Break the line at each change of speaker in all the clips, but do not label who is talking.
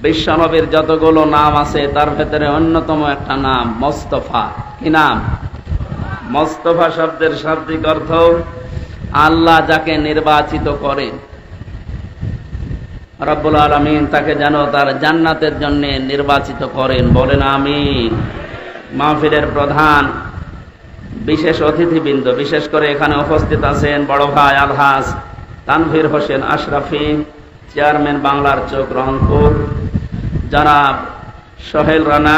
বিশ্বনবীর যতগুলো নাম আছে তার ভেতরে অন্যতম একটা নাম মোস্তফা। কি নাম? মোস্তফা শব্দের শাব্দিক অর্থ আল্লাহ যাকে নির্বাচিত করেন, রব্বুল আলামিন তাকে যেন তার জান্নাতের জন্য নির্বাচিত করেন। বলেন আমিন। মাহফিলের প্রধান বিশেষ অতিথিবৃন্দ, বিশেষ করে এখানে উপস্থিত আছেন বড় ভাই আলহাজ তানভীর হোসেন আশরাফি, চেয়ারম্যান বাংলার চোখ রংপুর, জনাব সোহেল রানা,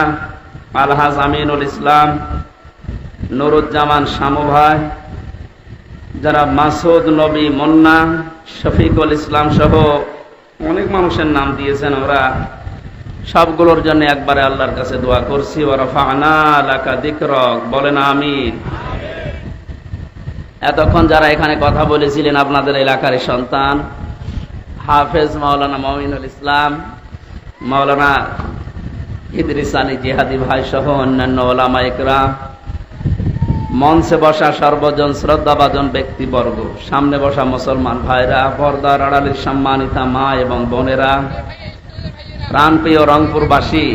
আলহাজ আমিনুল ইসলাম, নুরুজ্জামান শামু ভাই, জনাব মাসুদ নবী মুন্না, শফিকুল ইসলাম সহ অনেক মানুষের নাম দিয়েছেন। আমরা সবগুলোর জন্য একবারে আল্লাহর কাছে দোয়া করছি। ওয়া রাফা'না লাকা যিকরাক। বলেন আমিন। এতক্ষণ যারা এখানে কথা বলেছিলেন আপনাদের এলাকার সন্তান হাফেজ মাওলানা মমিনুল ইসলাম, মাওলানা ইদ্রিস আলী জিহাদি ভাই সহ অন্যান্য ওলামা ইকরাম, মঞ্চে বসা সর্বজন শ্রদ্ধাভাজন ব্যক্তিবর্গ, সামনে বসা মুসলমান ভাইরা, পর্দার আড়ালের সম্মানিতা মা এবং বোনেরা, প্রাণপ্রিয় রংপুরবাসী,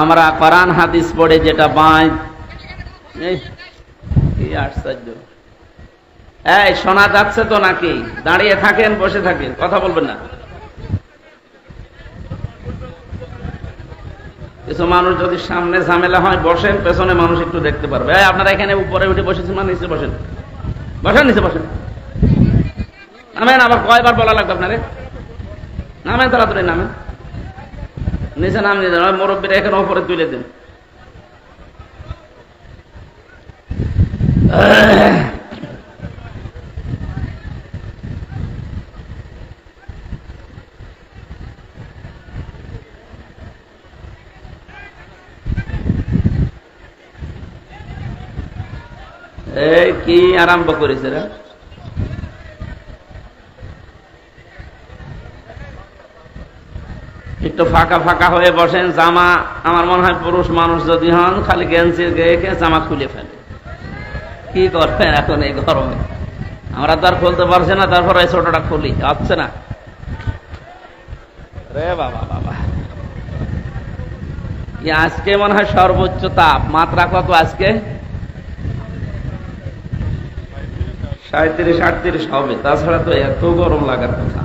আমরা কোরআন হাদিস পড়ে যেটা পাই, এই শোনা যাচ্ছে তো নাকি? দাঁড়িয়ে থাকেন, বসে থাকেন, কথা বলবেন না। কিছু মানুষ যদি সামনে ঝামেলা হয় বসেন, পেছনে মানুষ একটু দেখতে পারবে। আপনারা এখানে উপরে উঠে বসেছেন, মানে নিচে বসেন, বসেন, নিচে বসেন। নামেন, আবার কয়বার বলা লাগবে আপনারে? নামেন, তাড়াতাড়ি নামেন, নিচে নাম নিয়ে যান। মুরব্বীরা এখানে উপরে তুলে দিন। এই কি আরম্ভ করেছে রে? একটু ফাঁকা ফাঁকা হয়ে বসেন। জামা, আমার মনে হয় পুরুষ মানুষ যদি হন খালি গেঞ্জির গায়ে জামা খুলে ফেলে। কি করবেন এখন এই গরমে? আমরা তো আর খুলতে পারছি না, তারপর এই ছোটটা খুলি, হচ্ছে না রে বাবা। বাবা, আজকে মনে হয় সর্বোচ্চ তাপমাত্রা কত? আজকে 37-38 হবে, তাছাড়া তো এত গরম লাগার কথা।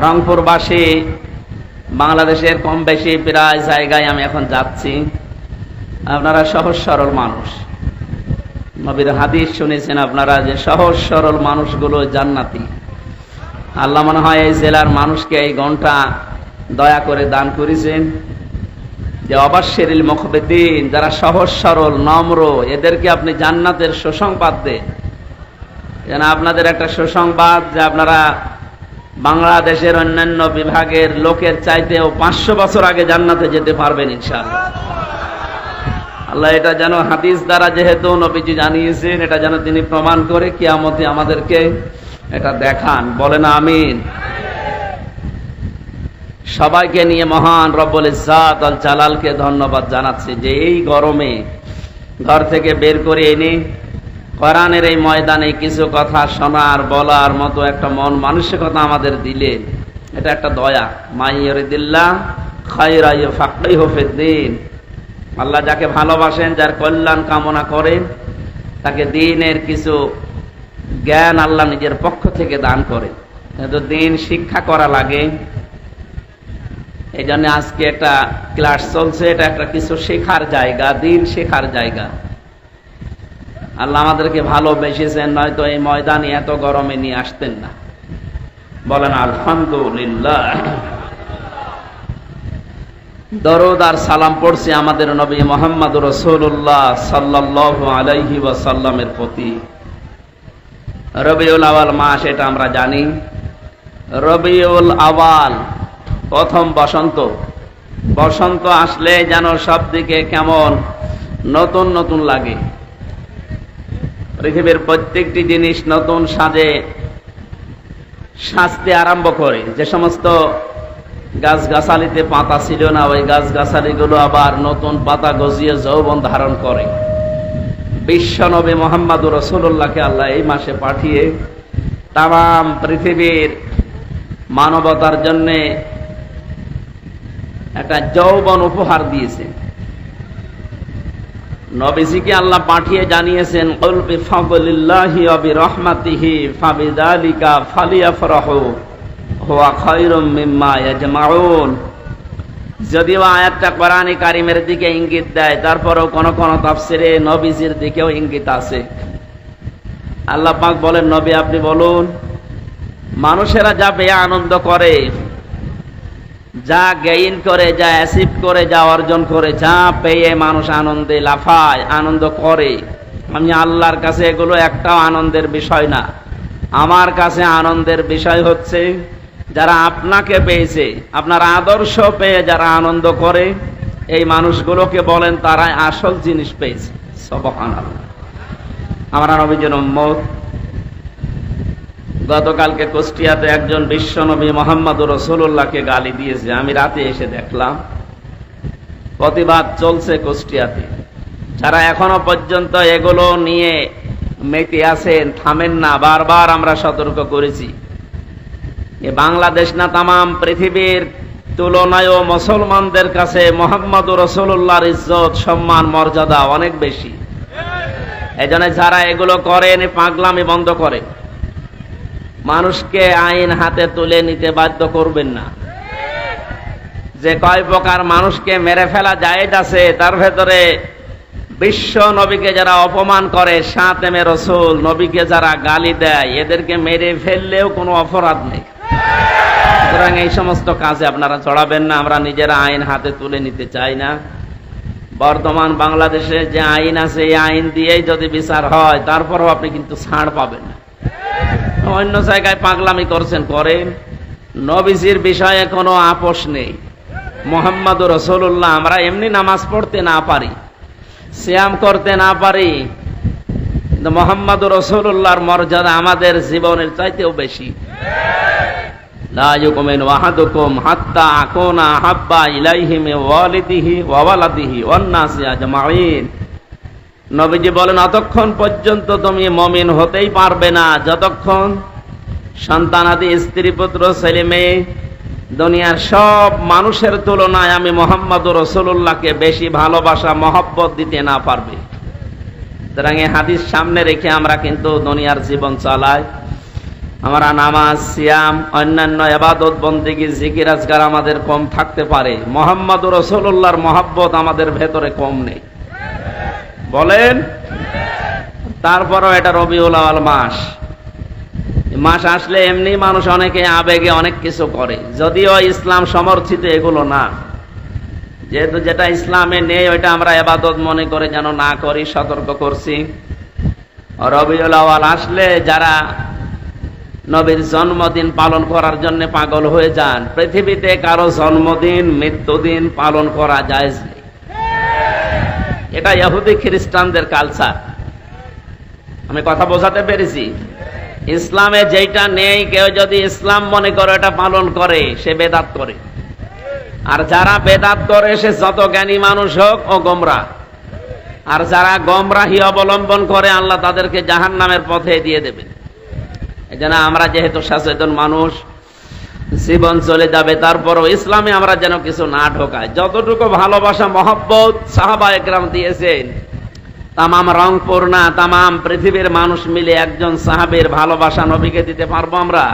রংপুরবাসী, বাংলাদেশের কম বেশি প্রায় জায়গায় আমি এখন যাচ্ছি। আপনারা সহজ সরল মানুষ, নবীর হাদিস শুনেছেন আপনারা যে সহজ সরল মানুষগুলো জান্নাতি। আল্লাহ মনে হয় এই জেলার মানুষকে এই ঘন্টা দয়া করে দান করেছেন যে অবাশশিরিল মুখবিতিন, যারা সহজ সরল নম্র, এদেরকে আপনি জান্নাতের সুসংবাদ দেন। যেন আপনাদের একটা সুসংবাদ যে আপনারা বাংলাদেশের অন্যান্য বিভাগের লোকের চাইতেও 500 বছর আগে জান্নাতে যেতে পারবেন ইনশাআল্লাহ। আল্লাহ এটা যেন হাদিস দ্বারা যেহেতু নবীজি জানিয়েছেন, এটা যেন তিনি প্রমাণ করে কিয়ামতে আমাদেরকে এটা দেখান। বলেন আমিন। সবাইকে নিয়ে মহান রব্বুল ইজ্জাত আল জালালকে ধন্যবাদ জানাচ্ছি যে এই গরমে ঘর থেকে বের করে এনে কোরআনের এই ময়দানে কিছু কথা শোনার বলার মতো একটা মন মানসিকতা আমাদের দিলেন, এটা একটা দয়া। মাইয়ুরিদিল্লাহ খায়রা ইউফাক্কিহু ফিদ্দীন। আল্লাহ যাকে ভালোবাসেন, যার কল্যাণ কামনা করেন, তাকে দ্বীনের কিছু জ্ঞান আল্লাহ নিজের পক্ষ থেকে দান করে। কিন্তু দ্বীন শিক্ষা করা লাগে, এই জন্য আজকে একটা ক্লাস চলছে, এটা একটা কিছু শেখার জায়গা, দ্বীন শেখার জায়গা। আল্লাহ আমাদেরকে ভালোবেসেছেন, নয়তো এই ময়দানে এত গরমে নিয়ে আসতেন না। বলেন আলহামদুলিল্লাহ। দরুদ আর সালাম পড়ছি আমাদের নবী মুহাম্মদ রাসূলুল্লাহ সাল্লাল্লাহু আলাইহি ওয়াসাল্লামের প্রতি। রবিউল আওয়াল মাস, এটা আমরা জানি। রবিউল আওয়াল প্রথম বসন্ত। বসন্ত আসলে যেন সব দিকে কেমন নতুন নতুন লাগে। পৃথিবীর প্রত্যেকটি জিনিস নতুন সাজে সাজতে আরম্ভ করে। যে সমস্ত গাছগাছালিতে পাতা ছিল না, ওই গাছগাছালিগুলো আবার নতুন পাতা গজিয়ে যৌবন ধারণ করে। বিশ্ব নবী মুহাম্মদুর রাসূলুল্লাহকে আল্লাহ এই মাসে পাঠিয়ে তাম পৃথিবীর মানবতার জন্য একটা যৌবন উপহার দিয়েছে। নবীজিকে আল্লাহ পাঠিয়ে জানিয়েছেন, কুল বিফাদলিল্লাহি ওয়া বিরহমাতিহি ফাবিযালিকা ফালিয়াফরাহু হুয়া খায়রুম মিম্মা ইয়াজমাউন। যদিও আয়াতটা কোরআনে কারিমের দিকে ইঙ্গিত দেয়, তারপরেও কোন কোন তাফসিরে নবীজির দিকেও ইঙ্গিত আছে। আল্লাহ পাক বলেন, নবী আপনি বলুন, মানুষেরা যা পেয়ে আনন্দ করে, যা গেইন করে, যা অ্যাচিভ করে, যা অর্জন করে, যা পেয়ে মানুষ আনন্দে লাফায়, আনন্দ করে, আমি আল্লাহর কাছে এগুলো একটাও আনন্দের বিষয় না। আমার কাছে আনন্দের বিষয় হচ্ছে যারা আপনাকে পেয়েছে, আপনার আদর্শ পেয়ে যারা আনন্দ করে, এই মানুষগুলোকে বলেন তারাই আসল জিনিস পেয়েছে। সুবহানাল্লাহ। আমরা নবীজির উম্মত। গতকালকে কুষ্টিয়াতে একজন বিশ্ব নবী মুহাম্মদুর রাসূলুল্লাহকে গালি দিয়েছে, আমি রাতে এসে দেখলাম। প্রতিবাদ চলছে কুষ্টিয়াতে। যারা এখনো পর্যন্ত এগুলো নিয়ে মেতে আছেন, থামেন না। বারবার আমরা সতর্ক করেছি, বাংলাদেশ না তামাম পৃথিবীর তুলনায়ও মুসলমানদের কাছে মুহাম্মদুর রাসূলুল্লাহর ইজ্জত, সম্মান, মর্যাদা অনেক বেশি। এজন্য যারা এগুলো করেন, পাগলামি বন্ধ করে। মানুষকে আইন হাতে তুলে নিতে বাধ্য করবেন না। যে কয় প্রকার মানুষকে মেরে ফেলা জায়েজ আছে, তার ভেতরে বিশ্ব নবীকে যারা অপমান করে, সাতেমে রসুল নবীকে যারা গালি দেয়, এদেরকে মেরে ফেললেও কোনো অপরাধ নেই। সুতরাং এই সমস্ত কাজে আপনারা জড়াবেন না। আমরা নিজেরা আইন হাতে তুলে নিতে চাই না। বর্তমান বাংলাদেশে যে আইন আছে, এই আইন দিয়েই যদি বিচার হয়, তারপরও আপনি কিন্তু ছাড় পাবেন না। অন্য জায়গায় পাগলামি করছেন, করেন। নবীজির বিষয়ে কোনো আপোষ নেই। মুহাম্মদুর রাসূলুল্লাহ, আমরা এমনি নামাজ পড়তে না পারি, সিয়াম করতে না পারি, কিন্তু মুহাম্মদুর রাসূলুল্লাহর মর্যাদা আমাদের জীবনের চাইতেও বেশি। লা ইউমিনু আহাদুকুম হাত্তা আকুনা হাব্বা ইলাইহি মিন ওয়ালিদিহি ওয়া ওয়ালাদিহি ওয়ান নাসি আজমাইন। নবীজি বলেন, অতক্ষণ পর্যন্ত তুমি মুমিন হতেই পারবে না যতক্ষণ সন্তানাদি, স্ত্রী, পুত্র, ছেলে মেয়ে, দুনিয়ার সব মানুষের তুলনায় আমি মুহাম্মদুর রাসূলুল্লাহকে বেশি ভালোবাসা, মহব্বত দিতে না পারবে। সুতরাং এই হাদিস সামনে রেখে আমরা কিন্তু দুনিয়ার জীবন চালাই। আমরা নামাজ, সিয়াম, অন্যান্য ইবাদত, বন্দেগী, জিকির, আজকার আমাদের কম থাকতে পারে, মুহাম্মদুর রাসূলুল্লাহর মহব্বত আমাদের ভেতরে কম নেই। বলেন। তারপরও এটা রবিউল আউয়াল মাস। মাস আসলে এমনি মানুষ অনেকে আবেগে অনেক কিছু করে, যদিও ইসলাম সমর্থিত এগুলো না। যেহেতু যেটা ইসলামে নেই, ওইটা আমরা ইবাদত মনে করে যেন না করি, সতর্ক করছি। রবিউল আউয়াল আসলে যারা নবীর জন্মদিন পালন করার জন্য পাগল হয়ে যান, পৃথিবীতে কারো জন্মদিন, মৃত্যুদিন পালন করা জায়েজ নেই। এটা ইহুদি খ্রিস্টানদের কালচার। আমি কথা বোঝাতে পেরেছি? ইসলামে যেটা নেই, কেউ যদি ইসলাম মনে করে এটা পালন করে, সে বেদাত করে। আর যারা বেদাত করে, সে যত জ্ঞানী মানুষ হোক, ও গোমরাহ। আর যারা গোমরাহি অবলম্বন করে, আল্লাহ তাদেরকে জাহান্নামের পথে দিয়ে দেবেন। এজন্য আমরা যেহেতু সচেতন মানুষ, জীবন চলে যাবে, তারপরও ইসলামে আমরা যেন কিছু না ঢোকাই। যতটুকু ভালোবাসা, মহব্বত সাহাবায়ে কেরাম দিয়েছেন, তামাম রংপুর না, তামাম পৃথিবীর মানুষ মিলে একজন সাহাবীর ভালোবাসা নবীকে দিতে পারবো আমরা?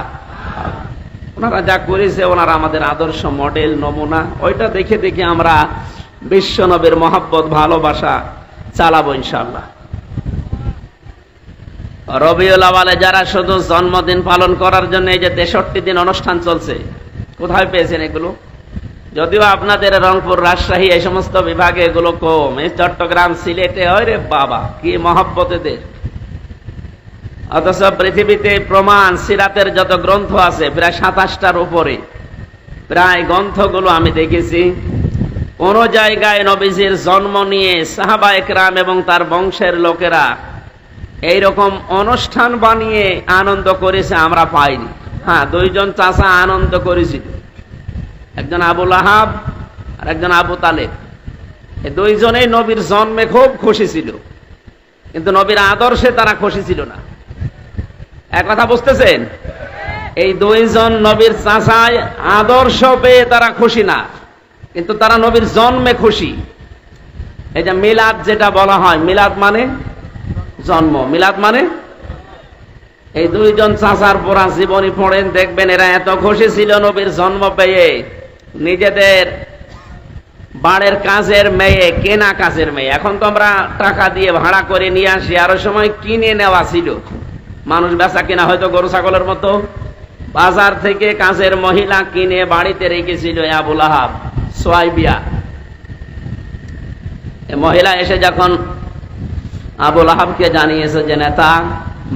ওনারা যা করেছে, ওনারা আমাদের আদর্শ, মডেল, নমুনা। ওইটা দেখে দেখে আমরা বিশ্ব নবীর মহব্বত, ভালোবাসা চালাবো ইনশাআল্লাহ। রবিউল আউয়ালে যারা শুধু জন্মদিন পালন করার জন্য এই যে 63 দিন অনুষ্ঠান চলছে, কোথায় পেয়েছেন এগুলো? যদিও আপনাদের রংপুর, রাজশাহী এই সমস্ত বিভাগে এগুলো কম, এই চট্টগ্রাম, সিলেটে, ওরে বাবা কি মহব্বত এদের। অথচ পৃথিবীতে প্রমাণ, সিরাতের যত গ্রন্থ আছে প্রায় 27টার উপরে, প্রায় গ্রন্থগুলো আমি দেখেছি, কোন জায়গায় নবীজির জন্ম নিয়ে সাহাবায়ে কেরাম এবং তার বংশের লোকেরা এইরকম অনুষ্ঠান বানিয়ে আনন্দ করেছে আমরা পাইনি। হ্যাঁ, 2 জন চাচা আনন্দ করেছিল। একজন আবু লাহাব আর একজন আবু তালেব। এই দুইজনেই নবীর জন্মে খুব খুশি ছিল, কিন্তু নবীর আদর্শে তারা খুশি ছিল না। এক কথা বুঝতেছেন? এই দুইজন নবীর চাচায় আদর্শ পেয়ে তারা খুশি না, কিন্তু তারা নবীর জন্মে খুশি। এই যে মিলাদ যেটা বলা হয়, মিলাদ মানে জন্ম, মিলাদ মানে, এই দুইজন চাচার পুরা জীবনী পড়েন, দেখবেন এরা এত খুশি ছিল নবীর জন্ম পেয়ে, নিজেদের বাড়ির কাজের মেয়ে, কেনা কাজের মেয়ে। এখন তো আমরা টাকা দিয়ে ভাড়া করে নিয়ে আসি, আরো সময় কিনে নেওয়া ছিল। মানুষ বেচা কেনা হয়তো গরু ছাগলের মতো, বাজার থেকে কাজের মহিলা কিনে বাড়িতে রেখেছিল আবু লাহাব, সোয়াইবিয়া। মহিলা এসে যখন আবু লাহাবকে জানিয়েছে যে নেতা,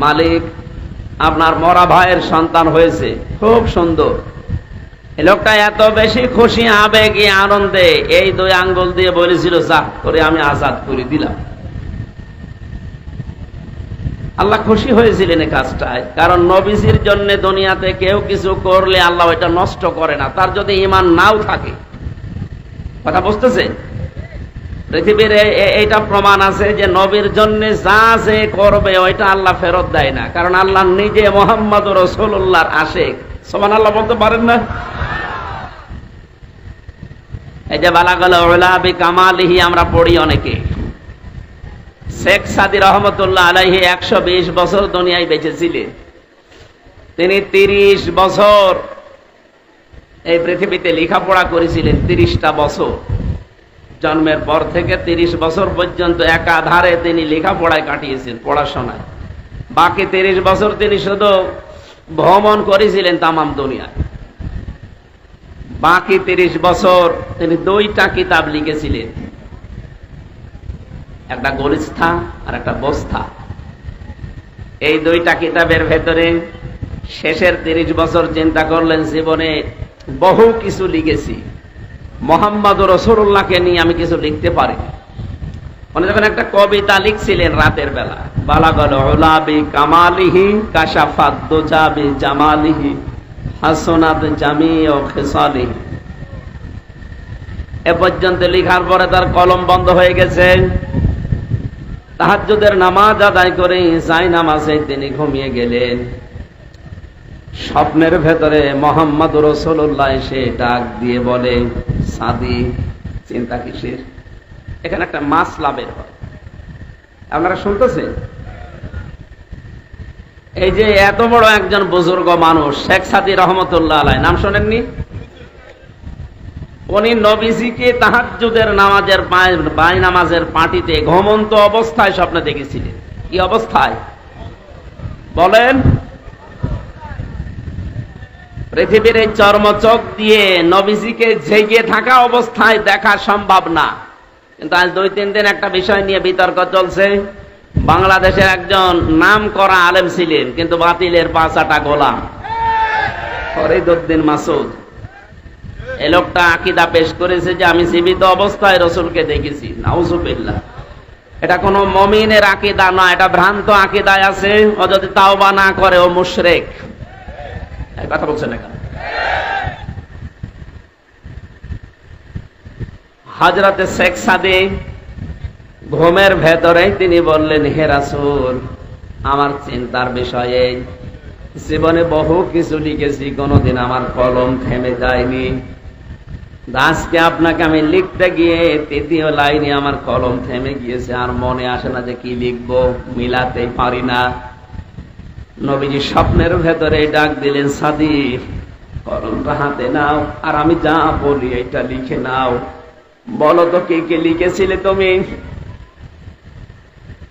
মালিক, আপনার মরা ভাইয়ের সন্তান হয়েছে, খুব সুন্দর। এই লোকটা এত বেশি খুশি, আবেগে, আনন্দে এই দুই আঙ্গুল দিয়ে বলেছিল, যা করে আমি আজাদ করে দিলাম। আল্লাহ খুশি হয়েছিলেন এই কাজটায়, কারণ নবীজির জন্য দুনিয়াতে কেউ কিছু করলে আল্লাহ এটা নষ্ট করে না, তার যদি ঈমান নাও থাকে। কথা বুঝতেছে? পৃথিবীর এইটা প্রমাণ আছে যে নবীর জন্য যা যে করবে ওইটা আল্লাহ ফেরত দেয় না, কারণ আল্লাহ নিজে মুহাম্মদ রাসূলুল্লাহর আশিক। সুবহানাল্লাহ বলতে পারেন না? এই যে বালাগাল উলা বিকামালিহি আমরা পড়ি অনেকে। শেখ সাদী রহমতুল্লাহ আলাইহি 120 বছর দুনিয়ায় বেঁচে ছিলেন। তিনি 30 বছর এই পৃথিবীতে লেখাপড়া করেছিলেন। 30টা বছর, জন্মের পর থেকে 30 বছর পর্যন্ত একাধারে তিনি লেখাপড়ায় কাটিয়েছেন, পড়াশোনায়। বাকি 30 বছর তিনি শুধু ভ্রমণ করেছিলেন তামাম দুনিয়ায়। বাকি 30 বছর তিনি 2টা কিতাব লিখেছিলেন, একটা গোলিস্থা আর একটা বস্থা। এই 2টা কিতাবের ভেতরে শেষের 30 বছর চিন্তা করলেন, জীবনে বহু কিছু লিখেছি, মুহাম্মদ রাসূলুল্লাহকে নিয়ে আমি কিছু লিখতে পারি। উনি যখন একটা কবিতা লিখছিলেন রাতের বেলা, বালাগাল উলা বিকামালিহি কাশাফাত দুজা বিজামালিহি হাসনাত জামিউ খিসালিহি। এ পর্যন্ত লেখার পরে তার কলম বন্ধ হয়ে গেছে। তাহাজ্জুদের নামাজ আদায় করে যাই নামাজে তিনি ঘুমিয়ে গেলেন। স্বপ্নের ভেতরে মুহাম্মদ রাসূলুল্লাহ এসে ডাক দিয়ে বলে, সাদি, চিন্তা কিসের? এখানে একটা মাসলা বের হয়, আপনারা শুনতেছেন? এই যে এত বড় একজন বুজুর্গ মানুষ শেখ সাদী রহমতুল্লাহ আলাইহি, নাম শোনেননি? উনি নবীজিকে তাহাজ্জুদের নামাজের বাই নামাজের পাটিতে ঘুমন্ত অবস্থায় স্বপ্নে দেখেছিলেন। কি অবস্থায় বলেন? পৃথিবীর এই চর্মচোখ দিয়ে নবীজিকে জেগে থাকা অবস্থায় দেখা সম্ভব না, কিন্তু আজ 2-3 দিন একটা বিষয় নিয়ে বিতর্ক চলছে। বাংলাদেশের একজন নাম করা আলেম ছিলেন, কিন্তু বাতিলের পাঁচাটা গোলাম, ফরিদউদ্দিন মাসুদ। এই লোকটা আকীদা পেশ করেছে যে আমি জীবিত অবস্থায় রাসূলকে দেখেছি। নাউজুবিল্লাহ। এটা কোনো মুমিনের আকীদা নয়, এটা ভ্রান্ত আকীদায় আছে। ও যদি তাওবা না করে ও মুশরিক। এই কথা বলছেন না কেন? হযরতে শেখ সাদী ঘুমের ভেতরেই তিনি বললেন, হে রাসূল, আমার চিন্তার বিষয়ে জীবনে বহু কিছু লিখেছি, কোনোদিন আমার কলম থেমে যায়নি। আজকে আপনাকে আমি লিখতে গিয়ে 3য় লাইনে আমার কলম থেমে গিয়েছে, আর মনে আসে না যে কি লিখবো, মিলাতে পারি না। নবীজি স্বপ্নের ভেতরে ডাক দিলেন, সাদী, কলমটা হাতে নাও, আর আমি যা বলি এটা লিখে নাও। বলো তো কে কে লিখেছিলে তুমি?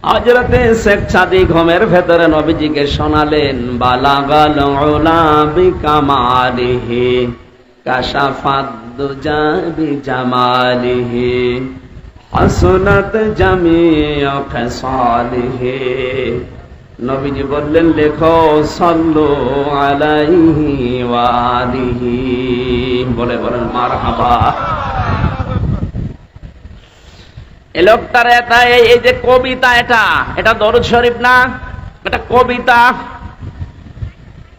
হযরতে শেখ সাদী ঘুমের ভেতরে নবীজিকে শোনালেন, বালাগাল উলা বিকামালিহি কাশাফাত দুজা বিজামালিহি হাসনাত জামিউ খিসালিহি। নবীজি বললেন, লেখো সাল্লু আলাইহি ওয়া আলিহি। বলে বলেন মারহাবা। এই লোকটার এই যে কবিতা, এটা দরুদ শরীফ না, এটা কবিতা,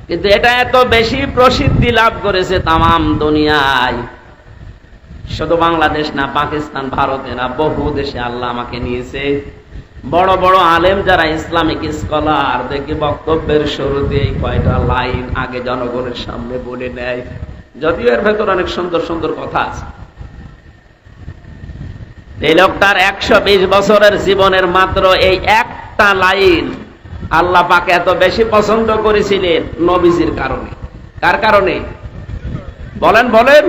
কিন্তু এটা এত বেশি প্রসিদ্ধি লাভ করেছে তামাম দুনিয়ায়। শুধু বাংলাদেশ না, পাকিস্তান, ভারতে না, বহু দেশে আল্লাহ আমাকে নিয়েছে। বড় বড় আলেম যারা ইসলামিক স্কলার, দেখি বক্তব্যের শুরুতে এই কয়টা লাইন আগে জনগণের সামনে বলে নেয়, যদিও এর ভেতর অনেক সুন্দর সুন্দর কথা আছে। এই লোকটার 120 বছরের জীবনের মাত্র এই একটা লাইন আল্লাহ পাক এত বেশি পছন্দ করেছিলেন নবীজির কারণে। কার কারণে বলেন বলেন?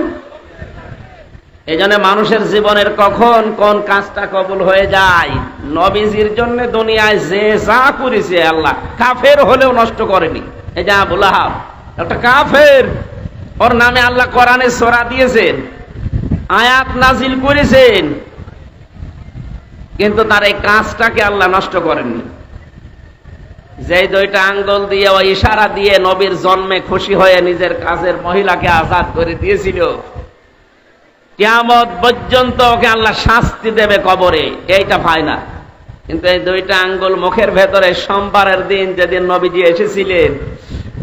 এই জন্য মানুষের জীবনের কখন কোন কাজটা কবুল হয়ে যায়, নবীজির জন্য দুনিয়ায় যে যা করেছে আল্লাহ কাফের হলেও নষ্ট করেনি। এই যে আবু লাহাব একটা কাফের, ওর নামে আল্লাহ কোরআনে সূরা দিয়েছেন, আয়াত নাজিল করেছেন, কিন্তু তার এই কাজটাকে আল্লাহ নষ্ট করেননি। যে দুইটা আঙ্গুল দিয়ে ওই ইশারা দিয়ে নবীর জন্মে খুশি হয়ে নিজের কাজের মহিলাকে আজাদ করে দিয়েছিল, কিয়ামত পর্যন্ত ওকে আল্লাহ শাস্তি দেবে কবরে, এইটা ফাইনাল। কিন্তু এই দুইটা আঙ্গুল মুখের ভেতরে সোমবারের দিন যেদিন নবীজি এসেছিলেন,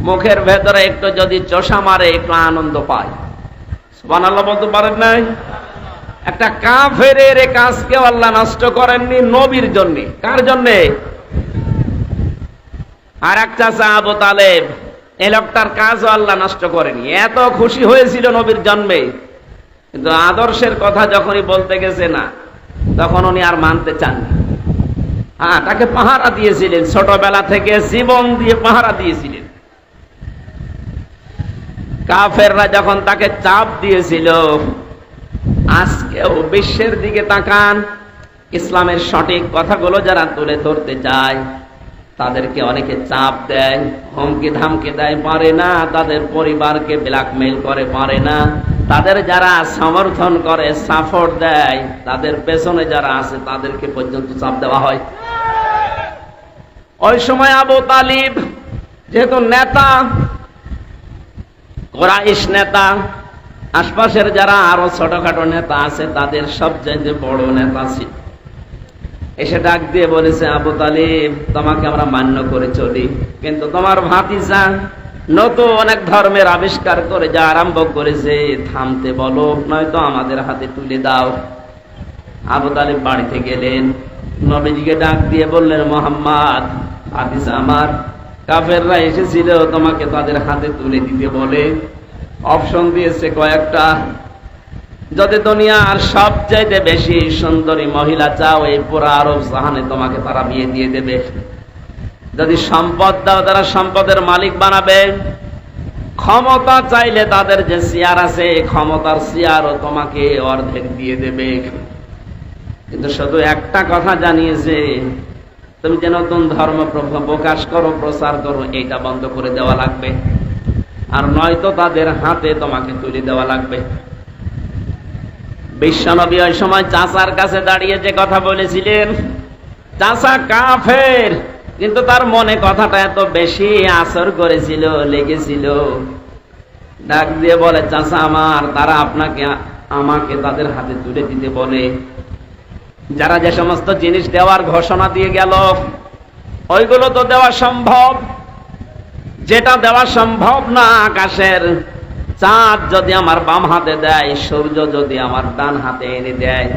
মুখের ভেতরে একটু যদি চোষা মারে একটু আনন্দ পায়। সুবহানাল্লাহ বলতে পারেন নাই? একটা কাফেরের কাজকে আল্লাহ নষ্ট করেননি নবীর জন্য। কার জন্যে? আর এক চাচা আবু তালেব, এই লোকটার কাজও আল্লাহ নষ্ট করেনি। এত খুশি হয়েছিল নবীর জন্মে, কিন্তু আদর্শের কথা যখনই বলতে গেছে না, তখন উনি আর মানতে চাননি। হ্যাঁ, তাকে পাহারা দিয়েছিলেন, ছোটবেলা থেকে জীবন দিয়ে পাহারা দিয়েছিলেন। কাফেররা যখন তাকে চাপ দিয়েছিল, আজকেও বিশ্বের দিকে তাকান, ইসলামের সঠিক কথাগুলো যারা তুলে ধরতে চায় তাদেরকে অনেকে চাপ দেয়, হুমকি ধামকি দেয়, পারে না। তাদের পরিবারকে ব্ল্যাকমেইল করে, পারে না। তাদের যারা সমর্থন করে, সাপোর্ট দেয়, তাদের পেছনে যারা আছে তাদেরকে পর্যন্ত চাপ দেওয়া হয়। ওই সময় আবু তালিব যেহেতু নেতা, কুরাইশ নেতা, আশপাশের যারা আরো ছোটখাটো নেতা আছে তাদের সবচেয়ে বড় নেতা ছিল। এসে ডাক দিয়ে বলেছে, আবু তালিব, তোমাকে আমরা মান্য করে চলি, কিন্তু তোমার ভাতিজা নতুন অনেক ধর্মের আবিষ্কার করে যা আরম্ভ করেছে, থামতে বলো, নয়তো আমাদের হাতে তুলে দাও। আবু তালিব বাড়িতে গেলেন, নবীজিকে ডাক দিয়ে বললেন, মুহাম্মদ, ভাতিজা আমার, কাফেররা এসেছিল তোমাকে তাদের হাতে তুলে দিতে বলে, অপশন দিয়েছে কয়েকটা। যদি দুনিয়ার সবচাইতে বেশি সুন্দরী মহিলা চাও, এই পুরো আরব জাহানে তোমাকে তারা বিয়ে দিয়ে দেবে। যদি সম্পদ দাও, তারা সম্পদের মালিক বানাবে। ক্ষমতা চাইলে তাদের যে চেয়ার আছে, ক্ষমতার চেয়ারও তোমাকে অর্ধেক দিয়ে দেবে। কিন্তু শুধু একটা কথা জানিয়েছে, তুমি যে নতুন ধর্ম প্রকাশ করো, প্রচার করো, এইটা বন্ধ করে দেওয়া লাগবে, আর নয়তো তাদের হাতে তোমাকে তুলে দেওয়া লাগবে। বিশ্বনবী ওই সময় চাচার কাছে দাঁড়িয়ে যে কথা বলেছিলেন, চাচা কাফের, কিন্তু তার মনে কথাটা এত বেশি আসর করেছিল, লেগেছিল। ডাক দিয়ে বলে, চাচা আমার, তারা আপনাকে আমাকে তাদের হাতে তুলে দিতে বলে। যারা যে সমস্ত জিনিস দেওয়ার ঘোষণা দিয়ে গেল, ওইগুলো তো দেওয়া সম্ভব। যেটা দেওয়া সম্ভব না, আকাশের চাঁদ যদি আমার বাম হাতে দেয়, সূর্য যদি আমার ডান হাতে এনে দেয়,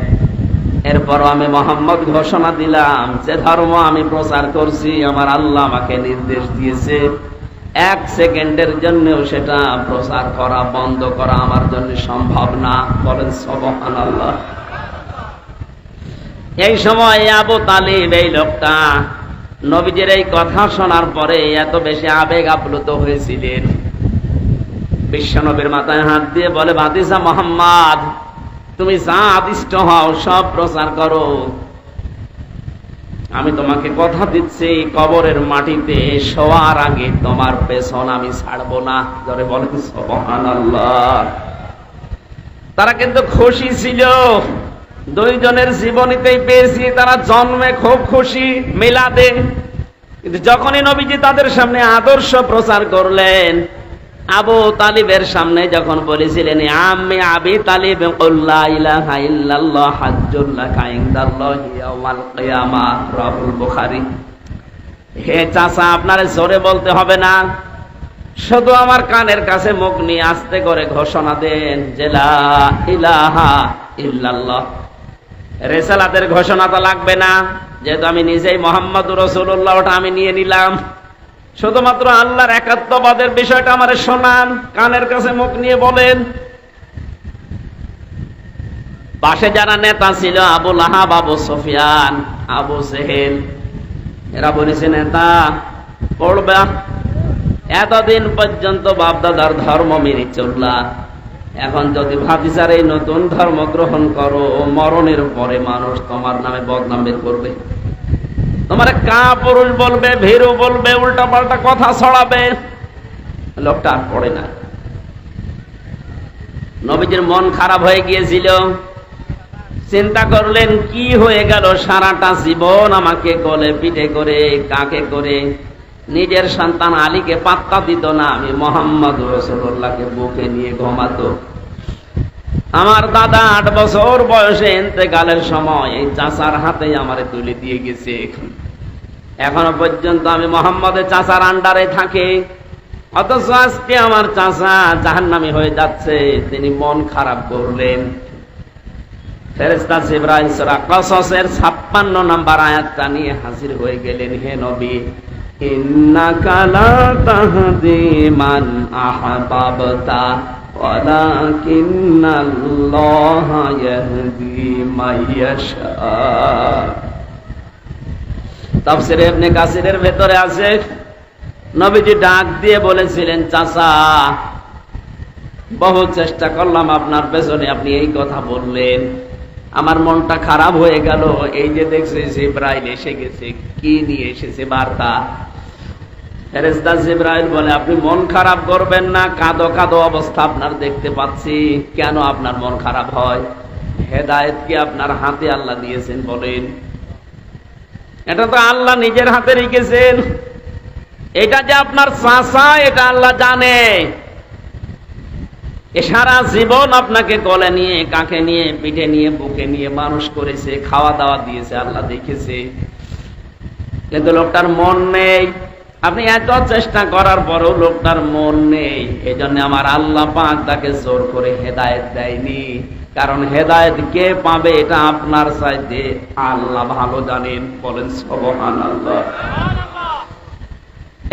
এরপরও আমি মুহাম্মদ ঘোষণা দিলাম, যে ধর্ম আমি প্রচার করছি, আমার আল্লাহ আমাকে নির্দেশ দিয়েছে, 1 সেকেন্ডের জন্যও সেটা প্রচার করা, বন্ধ করা আমার জন্য সম্ভব না। বলেন সুবহানাল্লাহ। এই সময় আবু তালিব, এই লোকটা, নবীজির এই কথা শোনার পরে এত বেশি আবেগ আপ্লুত হয়েছিলেন, বিশ্বনবীর মাথায় হাত দিয়ে বলে, ভাতিজা মুহাম্মদ, তুমি যা আদিষ্ট হও সব প্রচার করো, আমি তোমাকে কথা দিচ্ছি, কবরের মাটিতে শোয়ার আগে তোমার পেছন আমি ছাড়বো না। ধরে বলেন সুবহানাল্লাহ। তারা কিন্তু খুশি ছিল, দুইজনের জীবনীতেই পেয়েছি, তারা জন্মে খুব খুশি, মিলাদে। কিন্তু যখনই নবীজি তাদের সামনে আদর্শ প্রচার করলেন, আবু তালিবের সামনে যখন বলেছিলেন, আমি আবি তালিব লা ইলাহা ইল্লাল্লাহ হাজ্জুল লাকা ইনদাল্লাহি ইয়াওমাল কিয়ামাহ, রাহুল বুখারী। হে চাচা, আপনার জোরে বলতে হবে না, শুধু আমার কানের কাছে মুখ নিয়ে আস্তে করে ঘোষণা দেন যে লা ইলাহা ইল্লাল্লাহ। রিসালাতের ঘোষণা তো লাগবে না, যেহেতু আমি নিজেই মুহাম্মদুর রাসূলুল্লাহ, ওটা আমি নিয়ে নিলাম। শুধুমাত্র আল্লাহর একাত্মবাদের বিষয়টা আমারে শোনান, কানের কাছে মুখ নিয়ে বলেন। পাশে যারা নেতা ছিল, আবু লাহাব, আবু সুফিয়ান, আবু জেহেল, এরা বলেছে নেতা পড়বা, এতদিন পর্যন্ত বাপদাদার ধর্ম মেনে চললা, এখন যদি ভাবিসার এই নতুন ধর্ম গ্রহণ করো, মরণের পরে মানুষ তোমার নামে বদনাম বের করবে, তোমার কাপুরুষ বলবে, ভীরু বলবে, উল্টা পাল্টা কথা ছড়াবে। লোকটা আর পড়ে না। নবীজির মন খারাপ হয়ে গিয়েছিল, চিন্তা করলেন কি হয়ে গেল, সারাটা জীবন আমাকে কোলে পিঠে করে, কাকে করে, নিজের সন্তান আলীকে পাত্তা দিত না, আমি মুহাম্মদ রাসূলুল্লাহকে বুকে নিয়ে ঘুমাতো। আমার দাদা 8 বছর বয়সে ইন্তেকালের সময় এই চাচার হাতে আমারে তুলে দিয়ে গেছে, এখনো পর্যন্ত আমি মুহাম্মদের চাচার আন্ডারে থাকি, অথচ আজকে আমার চাচা জাহান্নামী হয়ে যাচ্ছে। তিনি মন খারাপ করলেন। ফেরেশতা জিবরাইল সূরা কসসের 56 নম্বর আয়াতটা নিয়ে হাজির হয়ে গেলেন। হে নবী, ইন্নাকা লা তাহদি মান আহবাবতা ওয়ালাকিন্নাল্লাহা ইয়াহদি মান ইয়াশা। তাফসীরে ইবনে কাসিরের ভেতরে আছে, নবীজি ডাক দিয়ে বলেছিলেন, চাচা বহু চেষ্টা করলাম আপনার পেছনে, আপনি এই কথা বললেন, আমার মনটা খারাপ হয়ে গেল। এই যে দেখছি জিবরাইল এসে গেছে, কি নিয়ে এসেছে বার্তা? ফেরেশতা জিবরাইল বলে, আপনি মন খারাপ করবেন না, কাঁদো কাঁদো অবস্থা আপনার দেখতে পাচ্ছি, কেন আপনার মন খারাপ হয়? হেদায়েত কি আপনার হাতে আল্লাহ দিয়েছেন বলেন? এটা তো আল্লাহ নিজের হাতে রেখেছেন। এটা যে আপনার চাচা, এটা আল্লাহ জানে। এ সারা জীবন আপনাকে কোলে নিয়ে, কাকে নিয়ে, পিঠে নিয়ে, বুকে নিয়ে মানুষ করেছে, খাওয়া দাওয়া দিয়েছে, আল্লাহ দেখেছে। কিন্তু লোকটার মন নেই। আপনি এত চেষ্টা করার পরেও লোকটার মন নেই। এই জন্য আমার আল্লাহ পাক তাকে জোর করে হেদায়েত দেয়নি, কারণ হেদায়েত কে পাবে এটা আপনার চাইতে আল্লাহ ভালো জানেন। বলেন সুবহানাল্লাহ।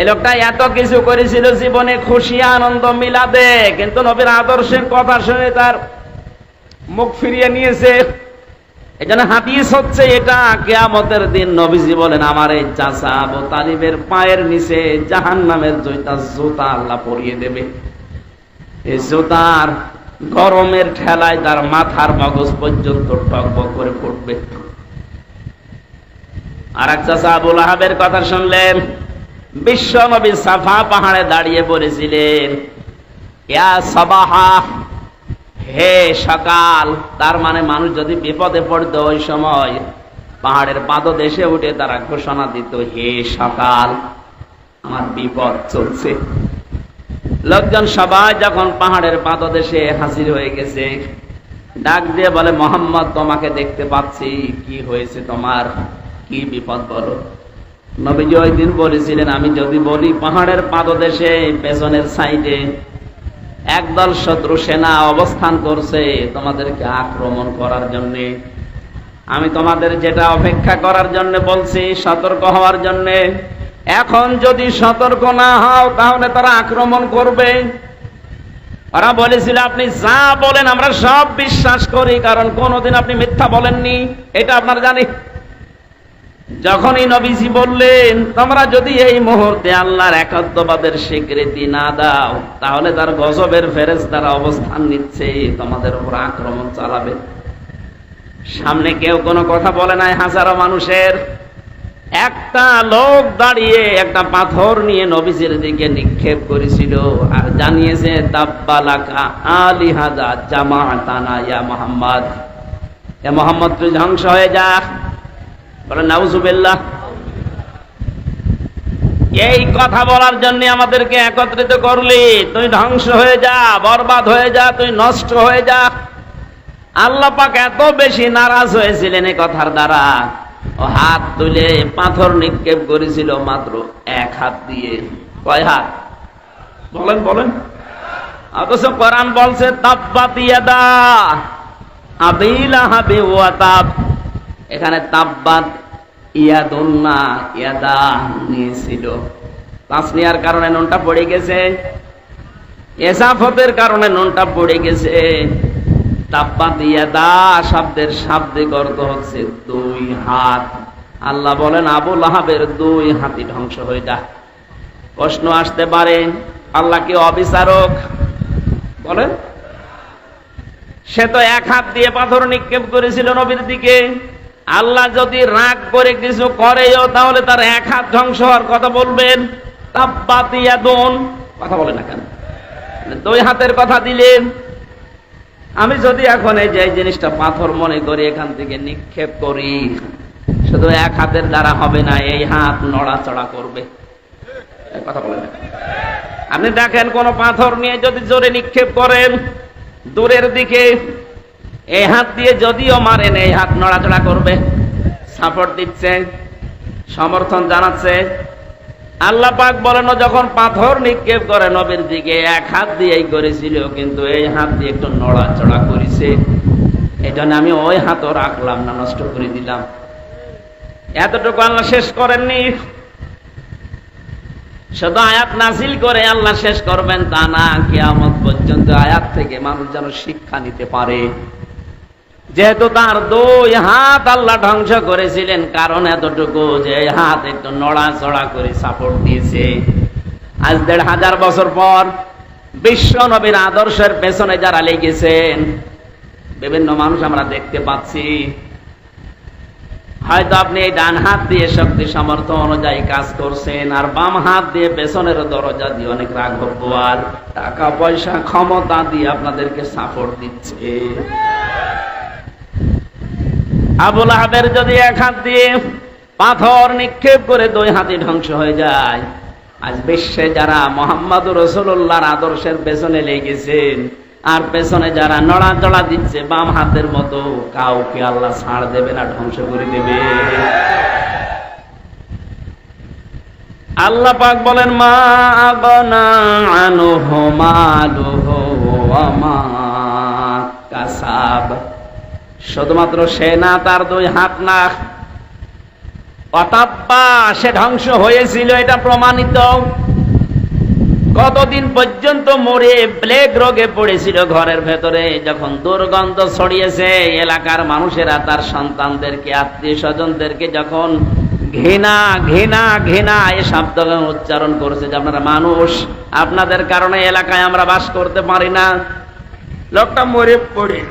এই লোকটা এত কিছু করেছিল জীবনে, খুশি আনন্দ মিলাদে, কিন্তু নবীর আদর্শের কথা শুনে তার মুখ ফিরিয়ে নিয়েছে। এই জন্য হাদিস হচ্ছে এটা, কিয়ামতের দিন নবীজি বলেন, আমার এই চাচা আবু তালিবের পায়ের নিচে জাহান্নামের জুতা আল্লাহ পরিয়ে দেবে। এই জুতার গরমের ঠেলায় তার মাথার মগজ পর্যন্ত টকবক করে পড়বে। আর এক চাচা আবু লাহাবের কথা শুনলেন, বিশ্ব নবী সাফা পাহাড়ে দাঁড়িয়ে বলেছিলেন, ইয়া সাবাহা, হে সকাল। তার মানে মানুষ যদি বিপদে পড়তো ওই সময় পাহাড়ের পাদদেশে উঠে তারা ঘোষণা দিত, হে সকাল, আমার বিপদ চলছে। লোকজন সবাই যখন পাহাড়ের পাদদেশে হাজির হয়ে গেছে, ডাক দিয়ে বলে, মুহাম্মদ তোমাকে দেখতে পাচ্ছি, কি হয়েছে তোমার, কি বিপদ বলো? নবীজি ওই দিন বলেছিলেন, আমি যদি বলি পাহাড়ের পাদদেশে পেছনের সাইডে একদল শত্রু সেনা অবস্থান করছে তোমাদেরকে আক্রমণ করার জন্য, আমি তোমাদের যেটা অপেক্ষা করার জন্য বলছি, সতর্ক হওয়ার জন্য, এখন যদি সতর্ক না হও তাহলে তারা আক্রমণ করবে। ওরা বলেছিল, আপনি যা বলেন আমরা সব বিশ্বাস করি, কারণ কোনদিন আপনি মিথ্যা বলেননি, এটা আপনারা জানি। যখনই নবীজি বললেন, তোমরা যদি এই মুহূর্তে আল্লাহর একাত্মবাদের স্বীকৃতি না দাও, তাহলে তার গজবের ফেরেশতারা অবস্থান নিচ্ছে, তোমাদের উপর আক্রমণ চালাবে। সামনে কেউ কোনো কথা বলে নাই, হাজারো মানুষের। একটা লোক দাঁড়িয়ে একটা পাথর নিয়ে নবীজির দিকে নিক্ষেপ করেছিল আর জানিয়েছে, তাব্বালাকা আলিহাদা জামাআতানা ইয়া মুহাম্মদ, এ মুহাম্মদ তুই ধ্বংস হয়ে যা। বলেন নাউজুবিল্লাহ। এই কথা বলার জন্য আমাদেরকে একত্রিত করলি, তুই ধ্বংস হয়ে যা, বরবাদ হয়ে যা, তুই নষ্ট হয়ে যা। আল্লাহ পাক এত বেশি নারাজ হয়েছিলেন এই কথার দ্বারা, ও হাত তুলে পাথর নিক্ষেপ করেছিল মাত্র 1 হাত দিয়ে। কয় হাত? বলেন বলেন। অথচ কোরআন বলছে তাব্বাত ইয়াদা আবি লাহাবি ওয়া তাব। এখানে তাব্বাত ইয়াদুন না ইয়াদা নিয়েছিল, তাসনিয়ার কারণে নুনটা পড়ে গেছে, এসাফতের কারণে নুনটা পড়ে গেছে। তাব্বাত ইয়াদা শব্দের শাব্দিক অর্থ হচ্ছে দুই হাত। আল্লাহ বলেন আবু লাহাবের দুই হাতই ধ্বংস হয়ে যা। প্রশ্ন আসতে পারে আল্লাহ কি অবিচারক? বলেন, সে তো এক হাত দিয়ে পাথর নিক্ষেপ করেছিল নবীর দিকে। আল্লাহ যদি রাগ করে কিছু করেও তাহলে তার এক হাত ধ্বংস হওয়ার কথা বলবেন? তাব্বাত ইয়াদুন কথা বলে না কেন? দুই হাতের কথা দিলেন। আমি যদি এখন এই যে জিনিসটা পাথর মনে করি এখান থেকে নিক্ষেপ করি, শুধু এক হাতের দ্বারা হবে না, এই হাত নড়াচড়া করবে। কথা বলে না। আপনি দেখেন কোন পাথর নিয়ে যদি জোরে নিক্ষেপ করেন দূরের দিকে, এই হাত দিয়ে যদিও মারেন এই হাত নড়াচড়া করবে, সাপোর্ট দিচ্ছে, সমর্থন জানাচ্ছে। আল্লাহ পাক বলেন যখন পাথর নিক্ষেপ করে নবীর দিকে এক হাত দিয়েই করেছিল, কিন্তু এই হাত দিয়ে একটু নড়াচড়া করেছে, এই জন্য আমি ওই হাতও রাখলাম না, নষ্ট করে দিলাম। এতটুকু আল্লাহ শেষ করেননি। শুধু আয়াত নাযিল করে আল্লাহ শেষ করবেন তা না, কিয়ামত পর্যন্ত আয়াত থেকে মানুষ যেন শিক্ষা নিতে পারে। যেহেতু তার দুই হাত আল্লাহ ধ্বংস করেছিলেন, কারণ এতটুকু যে হাত একটু নড়াচড়া করে সাপোর্ট দিয়েছে। আজ ১৫০০ বছর পর বিশ্ব নবীর আদর্শের পেছনে যারা লেগেছেন, বিভিন্ন মানুষ আমরা দেখতে পাচ্ছি। হয়তো আপনি এই ডান হাত দিয়ে শক্তি সামর্থ্য অনুযায়ী কাজ করছেন, আর বাম হাত দিয়ে পেছনের দরজা দিয়ে অনেক রাঘব আর টাকা পয়সা ক্ষমতা দিয়ে আপনাদেরকে সাপোর্ট দিচ্ছে। আবু লাহাবের যদি এক হাত দিয়ে পাথর নিক্ষেপ করে দুই হাতে ধ্বংস হয়ে যায়, আজ বিশ্বে যারা মুহাম্মদুর রাসূলুল্লাহর আদর্শের পেছনে লেগেছেন আর পেছনে যারা নড়াচড়া দিচ্ছে বাম হাতের মতো, কাউকে আল্লাহ ছাড় দেবে না, ধ্বংস করে দেবে। আল্লাহ পাক বলেন মা আগনা আনহু মালুহু ওয়া মা কাসাব। শুধুমাত্র সে না, তার দুই হাত না, অতাব্বা সে ধ্বংস হয়েছিল, এটা প্রমাণিত। কতদিন পর্যন্ত মরে প্লেগ রোগে পড়েছিল ঘরের ভেতরে, যখন দুর্গন্ধ ছড়িয়েছে এলাকার মানুষেরা তার সন্তানদেরকে আত্মীয় স্বজনদেরকে যখন ঘৃণা ঘৃণা ঘৃণা এই শব্দ উচ্চারণ করেছে যে আপনারা মানুষ, আপনাদের কারণে এলাকায় আমরা বাস করতে পারি না। লোকটা মরে পড়ে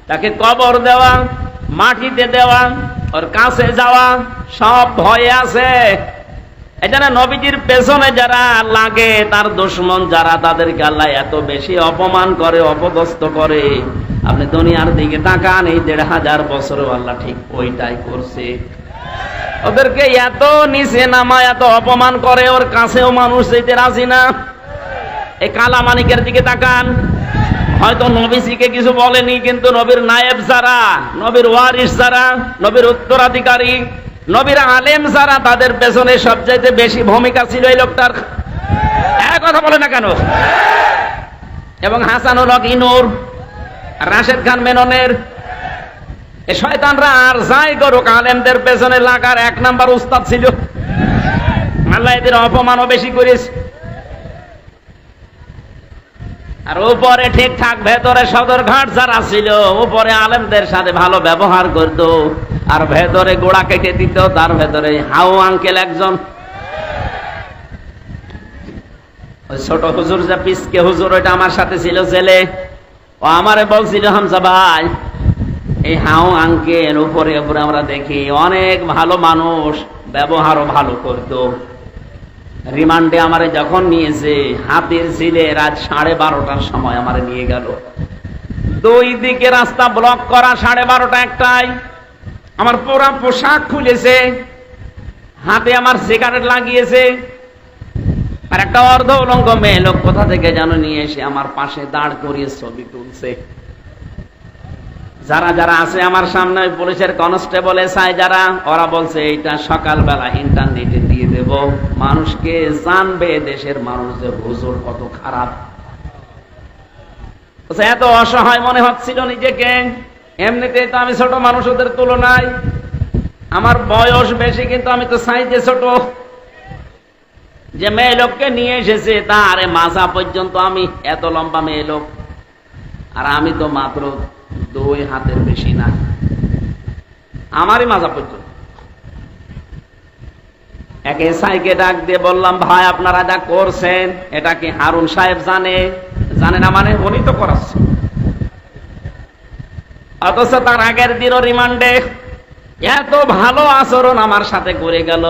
তাকে কবর দেওয়া, মাটিতে দেওয়া, ওর কাছে যাওয়া সব ভয়ে আছে। এখানে নবীজির পেছনে যারা লাগে, তার দুশমন যারা, তাদেরকে আল্লাহ এত বেশি অপমান করে, অপদস্থ করে। আপনি দুনিয়ার দিকে তাকান, এই ১৫০০ বছরও আল্লাহ ঠিক ওইটাই করছে। ওদেরকে এত নিচে নামায়, এত অপমান করে, ওর কাছেও মানুষ যেতে রাজি না। এই কালা মানিকের দিকে তাকান, হয়তো নবীজিকে কিছু বলেনি, কিন্তু নবীর নায়েব যারা, নবীর ওয়ারিস যারা, নবীর উত্তরাধিকারী, নবীর আলেম যারা, তাদের পেছনে সবচাইতে বেশি ভূমিকা ছিল এই লোকটার। এক কথা বলে না কেন? এবং হাসানুল হক ইনুর, রাশেদ খান মেননের, এই শয়তানরা আর যাই করুক, আলেমদের পেছনে লাগার ১ নাম্বার উস্তাদ ছিল। আল্লাহ এদের অপমানও বেশি করেছে। আর উপরে ঠিকঠাক, ভেতরে সদরঘাট যারা ছিল, উপরে আলেমদের সাথে ভালো ব্যবহার করত, আর ভেতরে গোড়া কেটে দিত। তার ভেতরে হাউ আঙ্কেল একজন, ওই ছোট হুজুর যে পিসকে হুজুর, ওইটা আমার সাথে ছিল জেলে। ও আমারে বলছিল হামজা ভাই, এই হাউ আঙ্কেল উপরে উপরে আমরা দেখি অনেক ভালো মানুষ, ব্যবহারও ভালো করত। রিমান্ডে আমারে যখন নিয়েছে, হাতির ঝিলে রাত 12:30টার সময় আমারে নিয়ে গেল। দুই দিকে রাস্তা ব্লক করা, 12:30 একটায় আমার পুরা পোশাক খুলেছে, হাতে আমার সিগারেট লাগিয়েছে, আর একটা অর্ধ উলঙ্গ মেয়ে লোক কোথা থেকে যেন নিয়ে এসে আমার পাশে দাঁড় করিয়ে ছবি তুলছে। যারা যারা আছে আমার সামনে, ওই পুলিশের কনস্টেবল এসআই যারা, ওরা বলছে এইটা সকালবেলা ইন্টারনেটে দিয়ে দেব, মানুষকে জানবে দেশের মানুষ যে হুজুর কত খারাপ। এত অসহায় মনে হচ্ছিল নিজেকে। এমনিতে তো আমি ছোট মানুষ ওদের তুলনায়, আমার বয়স বেশি কিন্তু আমি তো সাইজে ছোট। যে মেয়ে লোককে নিয়ে এসেছে তার মাথা পর্যন্ত আমি, এত লম্বা মেয়ে লোক, আর আমি তো মাত্র 2 হাতের বেশি না, আমারই মাজা পর্যন্ত। এক এসআইকে ডাক দিয়ে বললাম, ভাই আপনারা যা করছেন এটা কি হারুন সাহেব জানে? জানে না মানে? উনি তো করাচ্ছে। অথচ তার আগের দিনও রিমান্ডে এত ভালো আচরণ আমার সাথে করে গেল।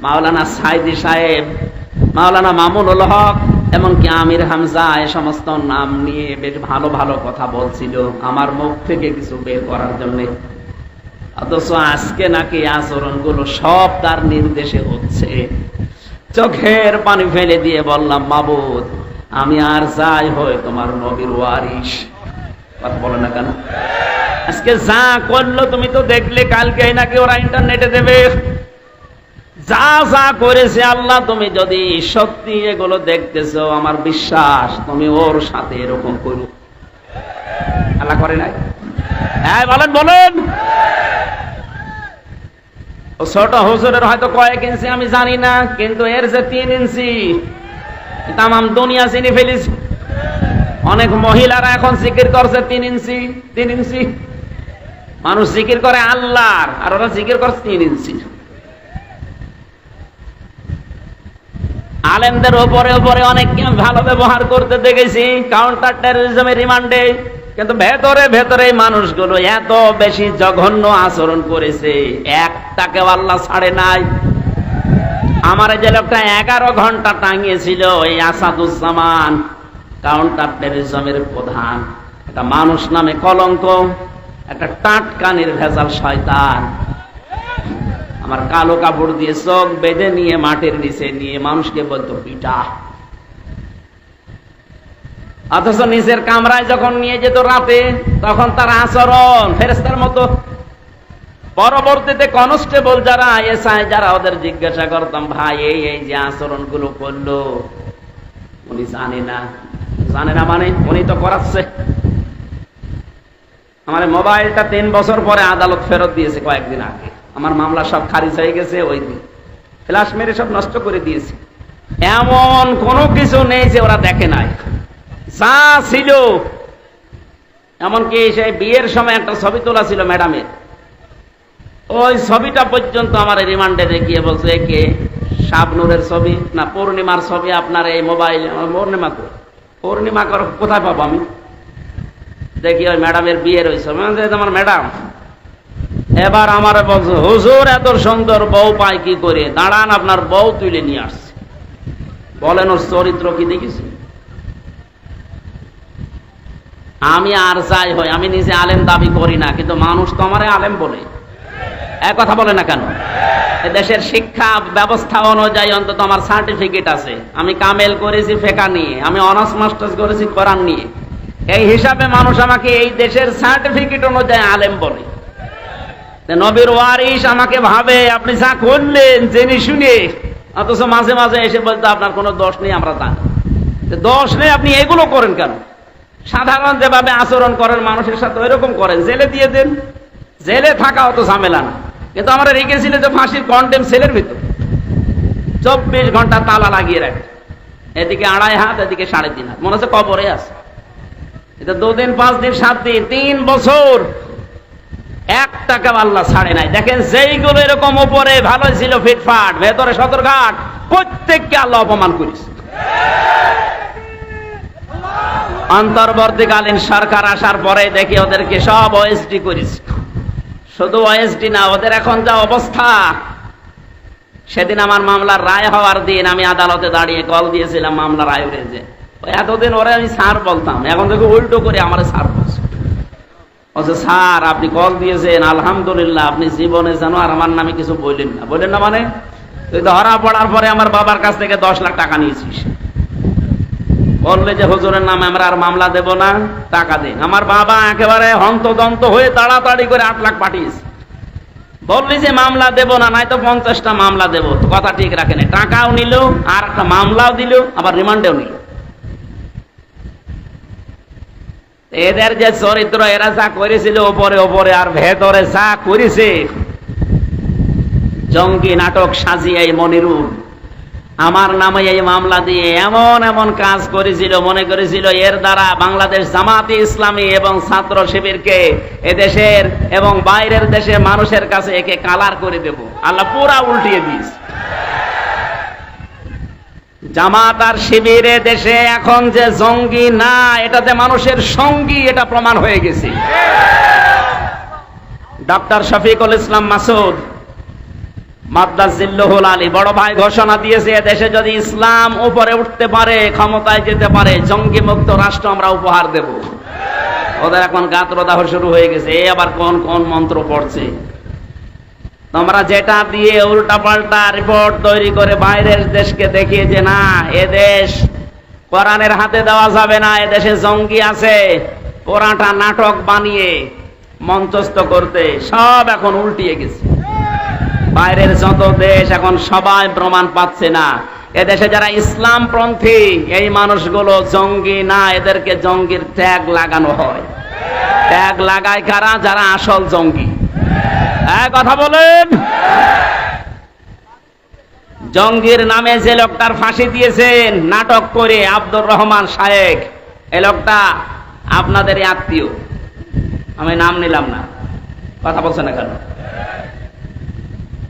মাওলানা সাইদি সাহেব, মাওলানা মামুনুল হক, এমনকি আমির হামজা, এ সমস্ত নাম নিয়ে বেশ ভালো ভালো কথা বলছিল আমার মুখ থেকে কিছু বের করার জন্য। অথচ আজকে নাকি আচরণগুলো সব তার নির্দেশে হচ্ছে। চোখের পানি ফেলে দিয়ে বললাম, মাবুদ আমি আর যাই হই তোমার নবীর ওয়ারিস। কথা বলে না কেন? আজকে যা করলো তুমি তো দেখলে, কালকে নাকি ওরা ইন্টারনেটে দেবে। যা যা করেছে আল্লাহ, তুমি যদি সত্যি এগুলো দেখতেছো, আমার বিশ্বাস তুমি ওর সাথে এরকম করো। আল্লাহ করে নাই? হ্যাঁ বলেন বলেন। ছোট হুজুরের হয়তো কয়েক ইঞ্চি আমি জানি না, কিন্তু এর যে 3 ইঞ্চি তামাম দুনিয়া চিনি ফেলেছি। অনেক মহিলারা এখন জিকির করছে 3 ইঞ্চি 3 ইঞ্চি। মানুষ জিকির করে আল্লাহর, আর ওরা জিকির করছে 3 ইঞ্চি। আলেমদের উপরে উপরে অনেককে ভালো ব্যবহার করতে দেখেছি কাউন্টার টেররিজমের রিমান্ডে, কিন্তু ভেতরে ভেতরে মানুষগুলো এত বেশি জঘন্য আচরণ করেছে, একটাকেও আল্লাহ ছাড়ে নাই। আমার যে লোকটা 11 ঘন্টা টাঙিয়েছিল, এই আসাদুজ্জামান, কাউন্টার টেররিজমের প্রধান, একটা মানুষ নামে কলঙ্ক, একটা টাটকা নির্ভেজাল শয়তান, আমার কালো কাপড় দিয়ে চোখ বেঁধে নিয়ে মাটির নিচে নিয়ে মানুষকে বলতো পিটা। অথচ নিজের কামরায় যখন নিয়ে যেত রাতে, তখন তার আচরণ ফেরেশতার মতো। পরবর্তীতে কনস্টেবল যারা, এসআই যারা, ওদের জিজ্ঞাসা করতাম, ভাই এই এই যে আচরণ গুলো করলো, উনি জানে না। জানে না মানে? উনি তো করাচ্ছে। আমার মোবাইলটা 3 বছর পরে আদালত ফেরত দিয়েছে কয়েকদিন আগে। আমার মামলা সব খারিজ হয়ে গেছে, ওই দিন ফ্ল্যাশ মেরে সব নষ্ট করে দিয়েছে। এমন কোনো কিছু নেই যে ওরা দেখে নাই, যা ছিল। এমনকি সেই বিয়ের সময় একটা ছবি তোলা ছিল ম্যাডামের, ওই ছবিটা পর্যন্ত আমার রিমান্ডে দেখিয়ে বলছে, কে শাবনুরের ছবি না পূর্ণিমার ছবি আপনার এই মোবাইল? পূর্ণিমা কো? পূর্ণিমা কোথায় পাবো আমি? দেখি ওই ম্যাডামের বিয়ের ওই ছবি। আমার ম্যাডাম এবার আমার বলছে, হুজুর এত সুন্দর বউ পায় কি করে? দাঁড়ান আপনার বউ তুলে নিয়ে আসছে। বলেন ওর চরিত্র কি দেখেছি? আমি আর যাই হই, আমি নিজে আলেম দাবি করি না, কিন্তু মানুষ তো আমারে আলেম বলে। এক কথা বলে না কেন? দেশের শিক্ষা ব্যবস্থা অনুযায়ী অন্তত আমার সার্টিফিকেট আছে, আমি কামেল করেছি ফেকা নিয়ে, আমি অনার্স মাস্টার্স করেছি কোরআন নিয়ে। এই হিসাবে মানুষ আমাকে এই দেশের সার্টিফিকেট অনুযায়ী আলেম বলে। নবীর ওয়ারিস আমাকে ভাবে আপনি যা করলেন জেনে শুনে, অথচ মাঝে মাঝে এসে বলতে আপনার কোনো দোষ নেই। আমরা জানি দোষ নেই, আপনি এগুলো করেন কেন? সাধারণ যেভাবে আচরণ করেন মানুষের সাথে ওইরকম করেন, জেলে দিয়ে দেন। জেলে থাকা অত ঝামেলা না, কিন্তু আমরা রেখেছিল যে ফাঁসির কন্টেম সেলের ভিতর 24 ঘন্টা তালা লাগিয়ে রাখে, এদিকে 2.5 হাত, এদিকে 3.5 হাত, মনে হচ্ছে কবরে আছে। এটা 2 দিন 5 দিন 7 দিন 3 বছর, 1 টাকা আল্লাহ ছাড়ে নাই। দেখেন যেইগুলো এরকম উপরে ভালো ছিল ফিটফাট, ভেতরে সতর্ঘাট, প্রত্যেককে আল্লাহ অপমান করিস। অন্তর্বর্তীকালীন সরকার আসার পরে দেখি ওদেরকে সব ওএসডি করিস। শুধু ওএসডি না, ওদের এখন যা অবস্থা। সেদিন আমার মামলার রায় হওয়ার দিন আমি আদালতে দাঁড়িয়ে কল দিয়েছিলাম মামলার আয়ুরে, যে এতদিন ওরে আমি স্যার বলতাম, এখন থেকে উল্টো করে আমার স্যার বলছে। স্যার আপনি কল দিয়েছেন, আলহামদুলিল্লাহ, আপনি জীবনে যেন আর আমার নামে কিছু বললেন না। বললেন না মানে? তুই ধরা পড়ার পরে আমার বাবার কাছ থেকে 10 লাখ টাকা নিয়েছিস। বললে যে হুজুরের নামে আমরা আর মামলা দেব না, টাকা দিন। আমার বাবা একেবারে হন্তদন্ত হয়ে তাড়াতাড়ি করে 8 লাখ পাঠিয়েছে। বললি যে মামলা দেব না, নাই তো 50টা মামলা দেব। তো কথা ঠিক রাখেনি, টাকাও নিল আর একটা মামলাও দিল, আবার রিমান্ডেও নিল। এদের যে চরিত্র, এরা যা করেছিল ওপরে ওপরে আর ভেতরে যা করেছে, জঙ্গি নাটক সাজিয়ে এই মনিরুল আমার নামে এই মামলা দিয়ে এমন এমন কাজ করেছিল, মনে করেছিল এর দ্বারা বাংলাদেশ জামাতে ইসলামী এবং ছাত্র শিবিরকে এদেশের এবং বাইরের দেশে মানুষের কাছে একে কালার করে দেব। আল্লাহ পুরা উল্টিয়ে দিস। জামাত আর শিবিরে দেশে এখন যে জঙ্গি না, এটাতে মানুষের সঙ্গী, এটা প্রমাণ হয়ে গেছে। ডক্টর শফিকুল ইসলাম মাসুদ মাদ্দাজিল্লুহুল আলী বড় ভাই ঘোষণা দিয়েছে, দেশে যদি ইসলাম উপরে উঠতে পারে, ক্ষমতায় যেতে পারে, জঙ্গি মুক্ত রাষ্ট্র আমরা উপহার দেব। ওদের এখন গাত্রদাহ শুরু হয়ে গেছে। এই আবার কোন কোন মন্ত্র পড়ছে। তোমরা যেটা দিয়ে উল্টা পাল্টা রিপোর্ট তৈরি করে বাইরের দেশকে দেখিয়ে যে না, এদেশ কোরআনের হাতে দেওয়া যাবে না, এদেশে জঙ্গি আছে, পুরাটা নাটক বানিয়ে মঞ্চস্থ করতে সব এখন উল্টিয়ে গেছে। বাইরের যত দেশ এখন সবাই প্রমাণ পাচ্ছে না এদেশে যারা ইসলামপন্থী এই মানুষগুলো জঙ্গি না, এদেরকে জঙ্গির ট্যাগ লাগানো হয়। ট্যাগ লাগায় কারা? যারা আসল জঙ্গি। কথা বলেন। জঙ্গির নামে যে লোকটার ফাঁসি দিয়েছেন নাটক করে, আব্দুর রহমান শায়েখ, এই লোকটা আপনাদেরই আত্মীয়, আমি নাম নিলাম না। কথা বলছেন না কেন?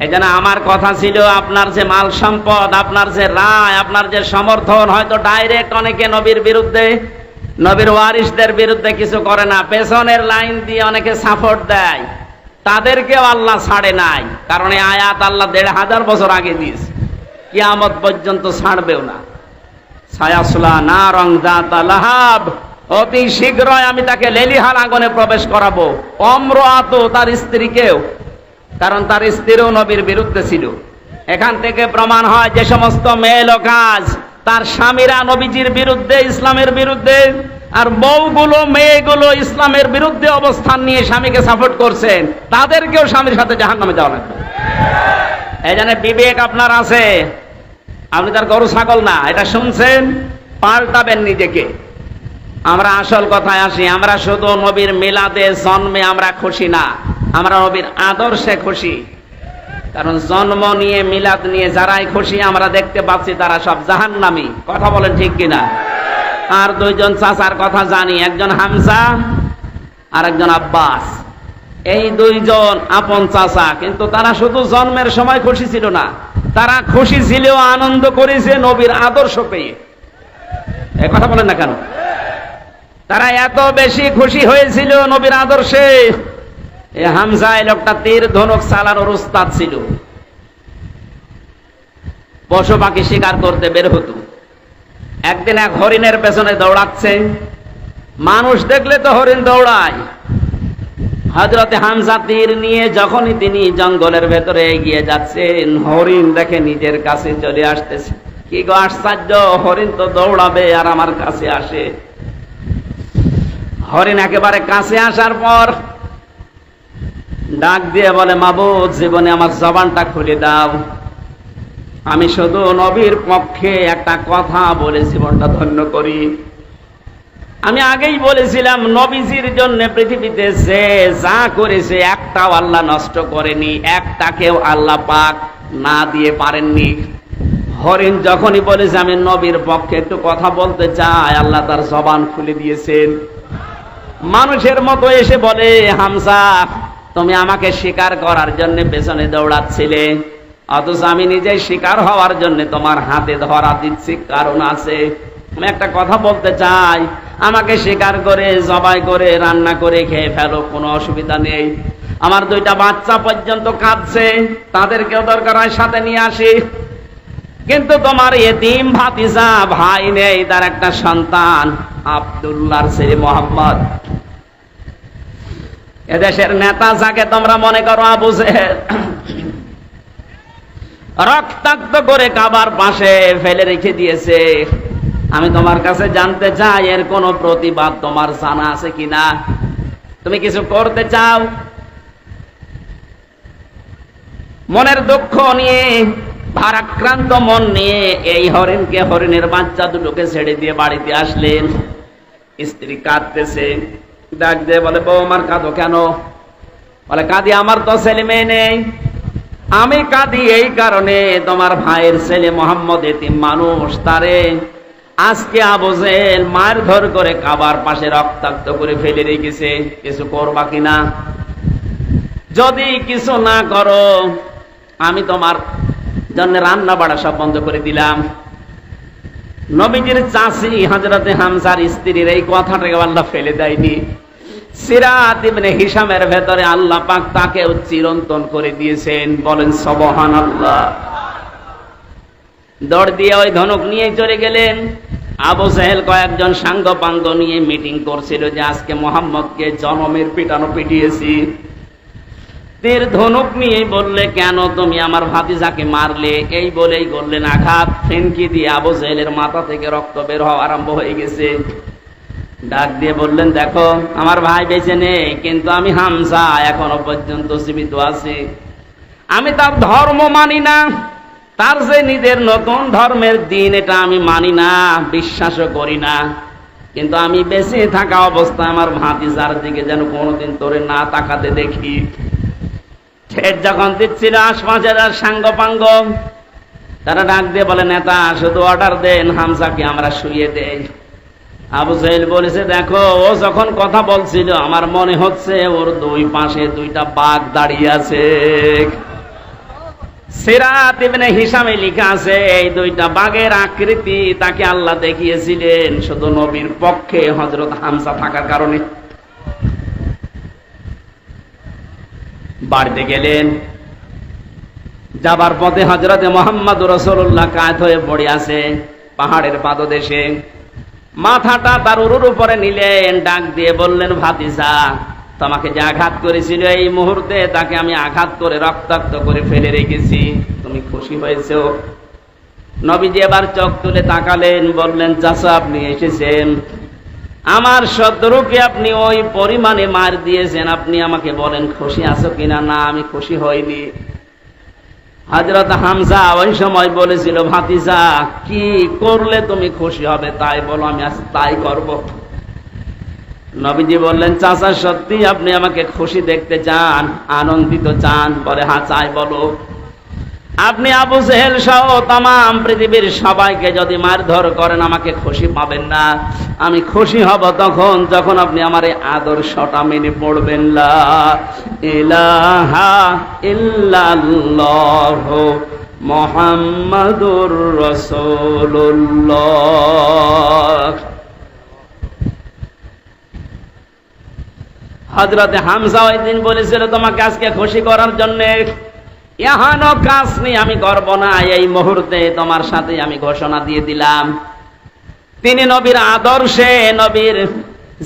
এই জন্য আমার কথা ছিল, আপনার যে মাল সম্পদ, আপনার যে রায়, আপনার যে সমর্থন, হয়তো ডাইরেক্ট অনেকে নবীর বিরুদ্ধে, নবীর ওয়ারিসদের বিরুদ্ধে কিছু করে না, পেছনের লাইন দিয়ে অনেকে সাপোর্ট দেয়, তাদেরকেও আল্লাহ ছাড়ে নাই। কারণ এই আয়াত আল্লাহ 1500 বছর আগে দিয়েছে, কিয়ামত পর্যন্ত ছাড়বেও না। সায়াসলা নারং যাতা লাহাব, অতি শীঘ্রই আমি তাকে লেলিহান আগুনে প্রবেশ করাবো। অমরাত, তার স্ত্রীকেও, কারণ তার স্ত্রীও নবীর বিরুদ্ধে ছিল। এখান থেকে প্রমাণ হয় যে সমস্ত মেয়ে লোকাজ তার স্বামীরা নবীজির বিরুদ্ধে, ইসলামের বিরুদ্ধে, আর বউগুলো মেয়েগুলো ইসলামের বিরুদ্ধে অবস্থান নিয়ে স্বামীকে সাপোর্ট করছেন, তাদেরকেও স্বামীর সাথে জাহান্নামে যাওয়া লাগবে। এই জন্য বিবেক আপনার আছে, আপনি তার গরু ছাগল না। এটা শুনছেন, পাল্টাবেন নিজেকে। আমরা আসল কথায় আসি। আমরা শুধু নবীর মিলাদে জন্মে আমরা খুশি না, আমরা নবীর আদর্শে খুশি। কারণ জন্ম নিয়ে, মিলাদ নিয়ে যারাই খুশি আমরা দেখতে পাচ্ছি তারা সব জাহান্নামী। কথা বলেন ঠিক কিনা? আর দুইজন চাচার কথা জানি, একজন হামজা আর একজন আব্বাস। এই দুইজন আপন চাচা, কিন্তু তারা শুধু জন্মের সময় খুশি ছিল না, তারা খুশি ছিল, আনন্দ করেছে নবীর আদর্শ পেয়ে। এ কথা বলেন না কেন? তারা এত বেশি খুশি হয়েছিল নবীর আদর্শে। এই হামজা, এই লোকটা তীর ধনুক চালানোর উস্তাদ ছিল। পশু পাখি শিকার করতে বের হতো। একদিন এক হরিণের পেছনে দৌড়াচ্ছে, মানুষ দেখলে তো হরিণ দৌড়ায়। হযরতে হামজা তীর নিয়ে যখনই তিনি জঙ্গলের ভেতরে এগিয়ে যাচ্ছেন, হরিণ দেখে নিজের কাছে চলে আসতেছে। কি গো আশ্চর্য, হরিণ তো দৌড়াবে আর আমার কাছে আসে। হরিণ একেবারে কাছে আসার পর ডাক দিয়ে বলে, মাবুদ, জীবনে আমার জবানটা খুলে দাও, আমি শুধু নবীর পক্ষে একটা কথা বলে জীবনটা ধন্য করি। আমি আগেই বলেছিলাম, নবীজির জন্য পৃথিবীতে যে যা করেছে একটাও আল্লাহ নষ্ট করেনি, একটাকেও আল্লাহ পাক না দিয়ে পারেননি। হরিণ যখনই বলেছে আমি নবীর পক্ষে একটু কথা বলতে চাই, আল্লাহ তার জবান খুলে দিয়েছেন। মানুষের মতো এসে বলে, হামজা, তুমি আমাকে শিকার করার জন্য পেছনে দৌড়াচ্ছিলে, অথচ আমি নিজেই শিকার হওয়ার জন্য তোমার হাতে ধরা দিচ্ছি, কারণ আছে। আমি একটা কথা বলতে চাই, আমাকে শিকার করে, জবাই করে, রান্না করে খেয়ে ফেলো, কোনো অসুবিধা নেই। আমার 2টা বাচ্চা পর্যন্ত কাঁদছে, তাদেরকেও দরকার হয় সাথে নিয়ে আসি। কিন্তু তোমার এতিম ভাতিজা ভাই নেই, তার একটা সন্তান আব্দুল্লাহর ছেলে মোহাম্মদ, এদেশের নেতা যাকে তোমরা মনে করো আবু জেহেল, রক্তাক্ত করে কাবার পাশে ফেলে রেখে দিয়েছে। আমি তোমার কাছে জানতে চাই এর কোনো প্রতিবাদ তোমার জানা আছে কিনা, তুমি কিছু করতে চাও? মনের দুঃখ নিয়ে, ভারাক্রান্ত মন নিয়ে এই হরিণকে, হরিণের বাচ্চা দুটোকে ছেড়ে দিয়ে বাড়িতে আসলেন। স্ত্রী কাঁদতেছে, ডাক দিয়ে বলে, বউ আমার কাঁদো কেন? বলে, কাঁদি আমার তো ছেলে মেয়ে নেই। আমি কাঁদি এই কারণে, তোমার ভাইয়ের ছেলে মোহাম্মদ এতিম মানুষ, তারে আজকে আবু জেহেল মারধর করে কাবার পাশে রক্তাক্ত করে ফেলে রেখেছে। কিছু করবা কিনা? যদি কিছু না করো আমি তোমার জন্য রান্না বাড়া সব বন্ধ করে দিলাম। নবীজির চাচি হযরতে হামজার স্ত্রীর এই কথাটাকে আল্লাহ ফেলে দেয়নি। সিরাত ইবনে হিশামের ভেতরে আল্লাহ পাক তাকেও চিরন্তন করে দিয়েছেন। বলেন সুবহানাল্লাহ। দৌড় দিয়ে ওই ধনুক নিয়ে চলে গেলেন। আবু জেহেল কয়েকজন সাঙ্গ পাঙ্গ নিয়ে মিটিং করছিল যে আজকে মোহাম্মদকে জনমের পিটানো পিটিয়েছি। তীর ধনুক নিয়ে বললে, কেন তুমি আমার ভাতিজাকে মারলে? এই বলেই করলেন আঘাত। ফেনকি দিয়ে আবু জেহেলের মাথা থেকে রক্ত বের হওয়া আরম্ভ হয়ে গেছে। ডাক দিয়ে বললেন, দেখো আমার ভাই বেঁচে নেই, কিন্তু আমি হামজা এখনো পর্যন্ত জীবিত আছি। আমি তার ধর্ম মানি না, তার যে নিজের নতুন ধর্মের দিন এটা আমি মানি না, বিশ্বাসও করি না। কিন্তু আমি বেঁচে থাকা অবস্থায় আমার ভাতিজার দিকে যেন কোনোদিন তোরে না তাকাতে দেখি। ঠেট যখন দিচ্ছিল আশপাশের সাঙ্গ পাঙ্গ, তারা ডাক দিয়ে বলে, নেতা শুধু অর্ডার দেন, হামজাকে আমরা শুইয়ে দেই। আবু জেহেল বলেছে, দেখো ও যখন কথা বলছিল আমার মনে হচ্ছে ওর দুই পাশে দুইটা বাঘ দাঁড়িয়ে আছে। সিরাত ইবনে হিশামে লেখা আছে এই দুইটা বাঘের আকৃতি তাকে আল্লাহ দেখিয়েছিলেন শুধু নবীর পক্ষে হযরত হামজা থাকার কারণে। বাড়িতে গেলেন, যাবার পথে হযরতে মুহাম্মদুর রাসূলুল্লাহ কাত হয়ে পড়ে আছে পাহাড়ের পাদদেশে। মাথাটা তার উরুর উপরে নিলেন, ডাক দিয়ে বললেন, ভাতিজা তোমাকে যে আঘাত করেছিল এই মুহূর্তে তাকে আমি আঘাত করে রক্তাক্ত করে ফেলে রেখেছি, তুমি খুশি হয়েছো? নবীজি এবার চোখ তুলে তাকালেন, বললেন, চাচা আপনি এসেছেন, আমার শত্রুকে আপনি ওই পরিমাণে মার দিয়েছেন, আপনি আমাকে বলেন খুশি আছো কিনা? না, আমি খুশি হইনি। হযরত হামজা ওই সময় বলেছিল, ভাতিজা কি করলে তুমি খুশি হবে তাই বলো, আমি আজ তাই করব। নবীজি বললেন, চাচা সত্যি আপনি আমাকে খুশি দেখতে চান, আনন্দিত চান? বলে, হ্যাঁ চাই, বলো। আপনি আবু জেহেল সহ তামাম পৃথিবীর সবাইকে যদি মারধর করেন আমাকে খুশি পাবেন না। আমি খুশি হব তখন যখন আপনি আমার এই আদর্শটা মেনে পড়বেন, লা ইলাহা ইল্লাল্লাহ মুহাম্মাদুর রাসূলুল্লাহ। হযরতে হামজা ওই দিন বলেছিল, তোমাকে আজকে খুশি করার জন্য এহানো কাজ নিয়ে আমি করব না, এই মুহূর্তে তোমার সাথে আমি ঘোষণা দিয়ে দিলাম। তিনি নবীর আদর্শে, নবীর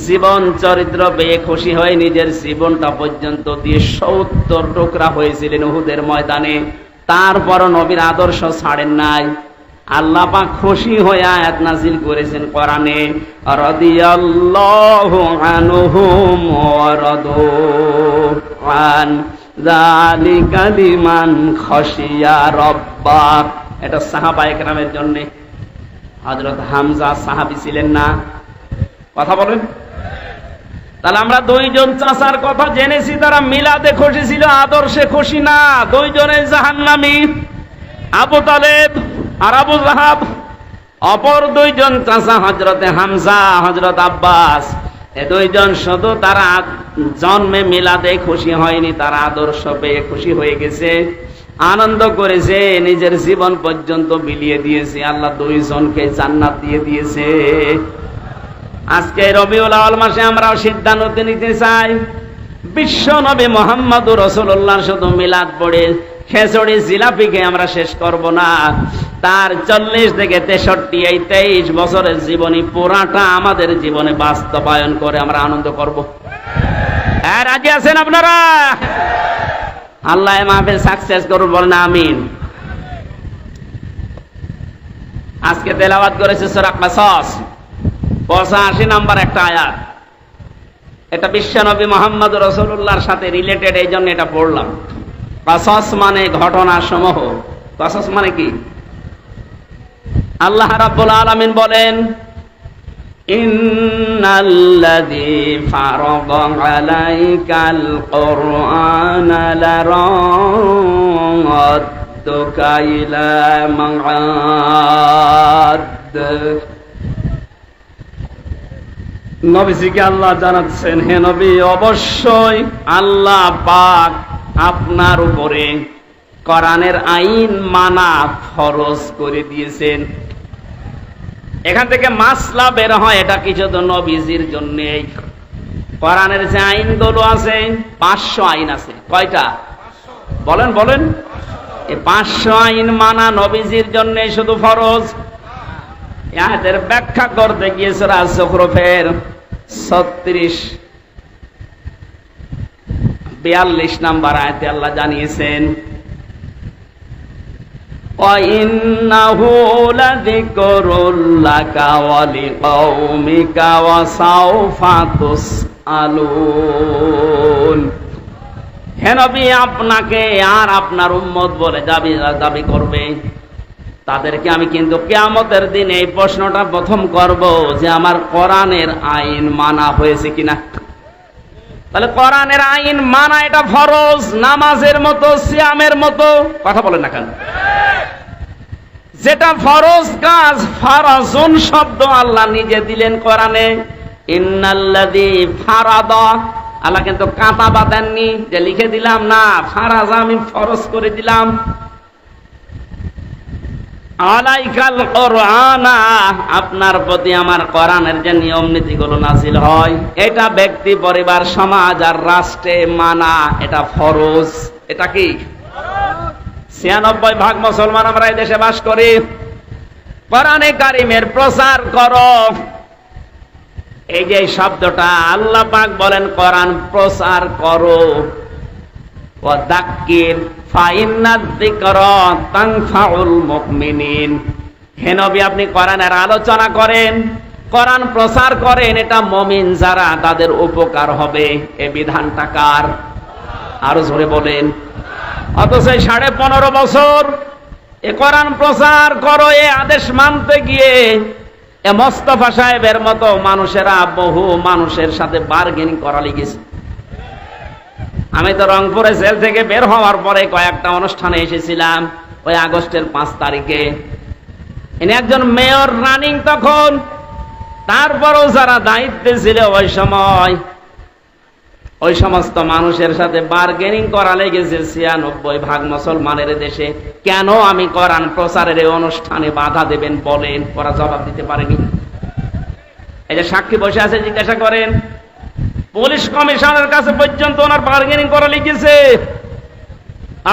জীবন চরিত্র পেয়ে খুশি হয়ে নিজের জীবনটা পর্যন্ত দিয়ে ৭০ টুকরা হয়েছিলেন উহুদের ময়দানে। তারপরও নবীর আদর্শ ছাড়েন নাই। আল্লাহ পাক খুশি হয়ে আয়াত নাযিল করেছেন কোরআনে, রাদিয়াল্লাহু আনহুম ওয়া রাদু আন যালিকা লিমান খাশিয়া রাব্বাক। এটা সাহাবায়ে কেরামের জন্য। হযরত হামজা সাহাবী ছিলেন না? কথা বলেন। তাহলে আমরা দুইজন চাচার কথা জেনেছি, তারা মিলাদে খুশি ছিল, আদর্শে খুশি না। দুইজনে জাহান্নামী, আবু তালেব আর আবু লাহাব। অপর দুইজন চাচা হযরতে হামজা, হযরত আব্বাস, এ দুইজন শুধু তারা জন্মে মিলাদে খুশি হয়নি, তারা আদর্শ পেয়ে খুশি হয়ে গেছে, আনন্দ করেছে, নিজের জীবন পর্যন্ত বিলিয়ে দিয়েছে। আল্লাহ দুইজনকে জান্নাত দিয়ে দিয়েছে। আজকে রবিউল আউয়াল মাসে আমরাও সিদ্ধান্ত নিতে চাই, বিশ্ব নবী মুহাম্মদুর রাসূলুল্লাহ শুধু মিলাদ পড়ে খেচড়ি জিলাপিকে আমরা শেষ করব না। তার 40 থেকে 63 এই 23 বছরের জীবনী পুরাটা আমাদের জীবনে বাস্তবায়ন করে আমরা আনন্দ করব। হ্যাঁ, রাজি আছেন আপনারা? আল্লাহ মাহফিল সাকসেস করুন, বলেন আমিন। আজকে তেলাওয়াত করেছে সূরা কাসাস 85 নম্বর একটা আয়াত। এটা বিশ্বনবী মুহাম্মদ রাসূলুল্লাহর সাথে রিলেটেড, এই জন্য এটা পড়লাম। কাসাস মানে ঘটনা সমূহ। কাসাস মানে কি? আল্লাহ রাব্বুল আলামিন বলেন, ইন্নাল্লাযী ফারাদা আলাইকাল কুরআনা লারাদ্দুকা ইলা মাআদ। নবীজিকে আল্লাহ জানাচ্ছেন, হে নবী, অবশ্যই আল্লাহ পাক আপনার উপরে কোরআনের আইন মানা ফরজ করে দিয়েছেন। এখান থেকে মাসলা বের হয়, এটা কি শুধু নবীজির জন্য? কোরআনের যে আইনগুলো আছে 500 আইন আছে। কয়টা? বলেন বলেন। এই 500 আইন মানা নবীজির জন্য শুধু ফরজ। এর ব্যাখ্যা করতে গিয়ে সূরা যুখরুফের 42 নম্বর আয়াতে আল্লাহ জানিয়েছেন, وَإِنَّهُ لَذِكْرٌ لَكَ وَلِقَوْمِكَ وَسَوْفَ تُسْأَلُونَ। হে নবী, আপনাকে আর আপনার উম্মত বলে দাবি করবে, তাদেরকে আমি কিন্তু কিয়ামতের দিন এই প্রশ্নটা প্রথম করব যে আমার কোরআনের আইন মানা হয়েছে কিনা। তাহলে কোরআনের আইন মানা এটা ফরজ, নামাজের মতো, সিয়ামের মতো। কথা বলেন না কেন? যেটা ফরজ কাজ, ফারাজুন শব্দ আল্লাহ নিজে দিলেন কোরআনে। ইন্নাল্লাযী ফারাদা, আল্লাহ কিন্তু কাঁটা বাঁধেননি যে লিখে দিলাম, না, ফারাজ আমি ফরজ করে দিলাম। আলাইকাল কুরআনা, আপনার প্রতি আমার কোরআনের যে নিয়ম নীতিগুলো নাযিল হয়, এটা ব্যক্তি, পরিবার, সমাজ আর রাষ্ট্রে মানা এটা ফরজ। এটা কি? 96% মুসলমান আমরা এই দেশে বাস করি। কোরআনে কারিমের প্রচার করো, এই যে শব্দটা আল্লাহ পাক বলেন কোরআন প্রচার করো। ওয়াদাক্কির ফাইন্নাদ যিকরা তানফাউল মুমিনিন। হে নবী, আপনি কোরআনের আলোচনা করেন, কোরআন প্রচার করেন, এটা মুমিন যারা তাদের উপকার হবে। এই বিধানটা কার? আরো জোরে বলেন। অথচ 15.5 বছর এ কোরআন প্রচার করো, এ আদেশ মানতে গিয়ে এ মোস্তফা সাহেবের মতো মানুষেরা বহু মানুষের সাথে বার্গেনিং করা লেগেছে। আমি তো রংপুরে জেল থেকে বের হওয়ার পরে কয়েকটা অনুষ্ঠানে এসেছিলাম। ওই আগস্টের 5 তারিখে ইনি একজন মেয়র রানিং তখন, তারপরও যারা দায়িত্বে ছিল ওই সময়, ওই সমস্ত মানুষের সাথে বার্গেনিং করা লেগেছে 96% মুসলমানের দেশে। কেন আমি কোরআন প্রচারের এই অনুষ্ঠানে বাধা দেবেন বলেন? ওরা জবাব দিতে পারেনি। এই যে সাক্ষী বসে আছে, জিজ্ঞাসা করেন, পুলিশ কমিশনের কাছে পর্যন্ত ওনার বার্গেনিং করা লেগেছে।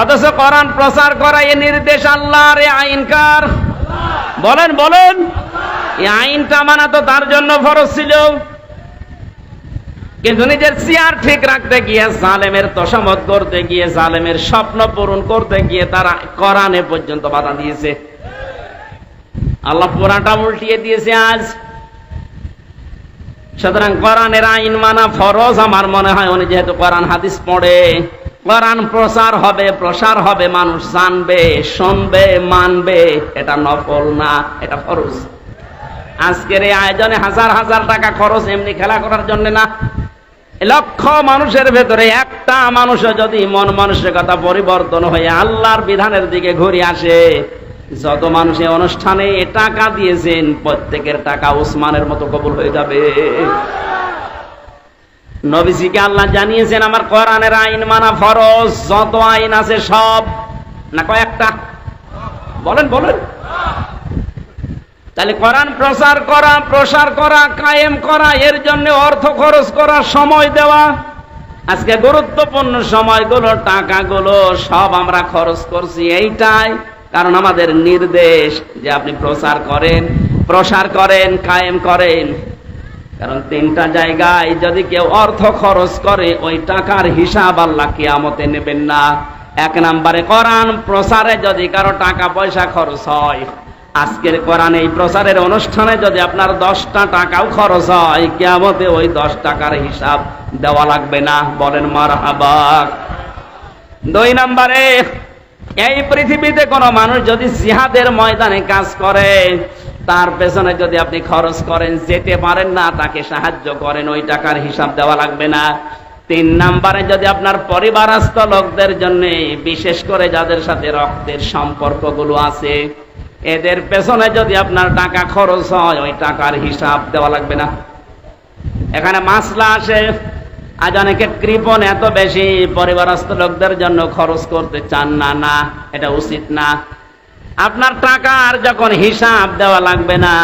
অথচ কোরআন প্রচার করা এ নির্দেশ আল্লাহর, এ আইন কার? বলেন বলেন। এই আইনটা মানা তো তার জন্য ফরজ ছিল, কিন্তু নিজের চেয়ার ঠিক রাখতে গিয়ে, জালেমের তোষামত করতে গিয়ে, জালেমের স্বপ্ন পূরণ করতে গিয়ে তারা কোরআনে পর্যন্ত বাধা দিয়েছে। আল্লাহ পুরাটা উল্টিয়ে দিয়েছে আজ। সুতরাং কোরআনের আইন মানা ফরজ। আমার মনে হয় উনি যেহেতু কোরআন হাদিস পড়ে, কোরআন প্রচার হবে, প্রসার হবে, মানুষ জানবে, শুনবে, মানবে। এটা নফল না, এটা ফরজ। আজকের এই আয়োজনে হাজার হাজার টাকা খরচ এমনি খেলা করার জন্য না। লক্ষ মানুষের ভেতরে একটা মানুষও যদি মন মানসিকতা পরিবর্তন হয়ে আল্লাহর বিধানের দিকে ঘুরে আসে, যত মানুষ এই অনুষ্ঠানে টাকা দিয়েছেন প্রত্যেকের টাকা ওসমানের মতো কবুল হয়ে যাবে। নবীজিকে আল্লাহ জানিয়েছেন আমার কোরআনের আইন মানা ফরজ। যত আইন আছে সব, না কয়েকটা? বলেন বলেন। তাহলে কোরআন প্রসার করা, কায়েম করা, এর জন্য অর্থ খরচ করা, সময় দেওয়া। আজকে গুরুত্বপূর্ণ সময়গুলো, টাকাগুলো সব আমরা খরচ করছি এইটাই, কারণ আমাদের নির্দেশ যে আপনি প্রসার করেন, কায়েম করেন। কারণ 3টা জায়গায় যদি কেউ অর্থ খরচ করে, ওই টাকার হিসাব আল্লাহ কিয়ামতে নেবেন না। 1 নম্বরে কোরআন প্রসারে যদি কারো টাকা পয়সা খরচ হয়, আজকের কোরআন এই প্রচারের অনুষ্ঠানে যদি আপনার 10টা টাকাও খরচ হয়, কিয়ামতে ওই 10 টাকার হিসাব দেওয়া লাগবে না। বলেন মারহাবা। 2 নম্বরে, এই পৃথিবীতে কোনো মানুষ যদি জিহাদের ময়দানে কাজ করে, তার পেছনে যদি আপনি খরচ করেন, যেতে পারেন না, তাকে সাহায্য করেন, ওই টাকার হিসাব দেওয়া লাগবে না। 3 নম্বরে, যদি আপনার পরিবারস্থ লোকদের জন্য, বিশেষ করে যাদের সাথে রক্তের সম্পর্কগুলো আছে, এদের পেছনে যদি আপনার টাকা খরচ হয়, ওই টাকার হিসাব দেওয়া লাগবে না। এখানে মাসলা আসে, আজ অনেকে কৃপণ এত বেশি পরিবারস্থ লোকদের জন্য খরচ করতে চান না। না, এটা উচিত না। আপনার টাকার যখন হিসাব দেওয়া লাগবে না,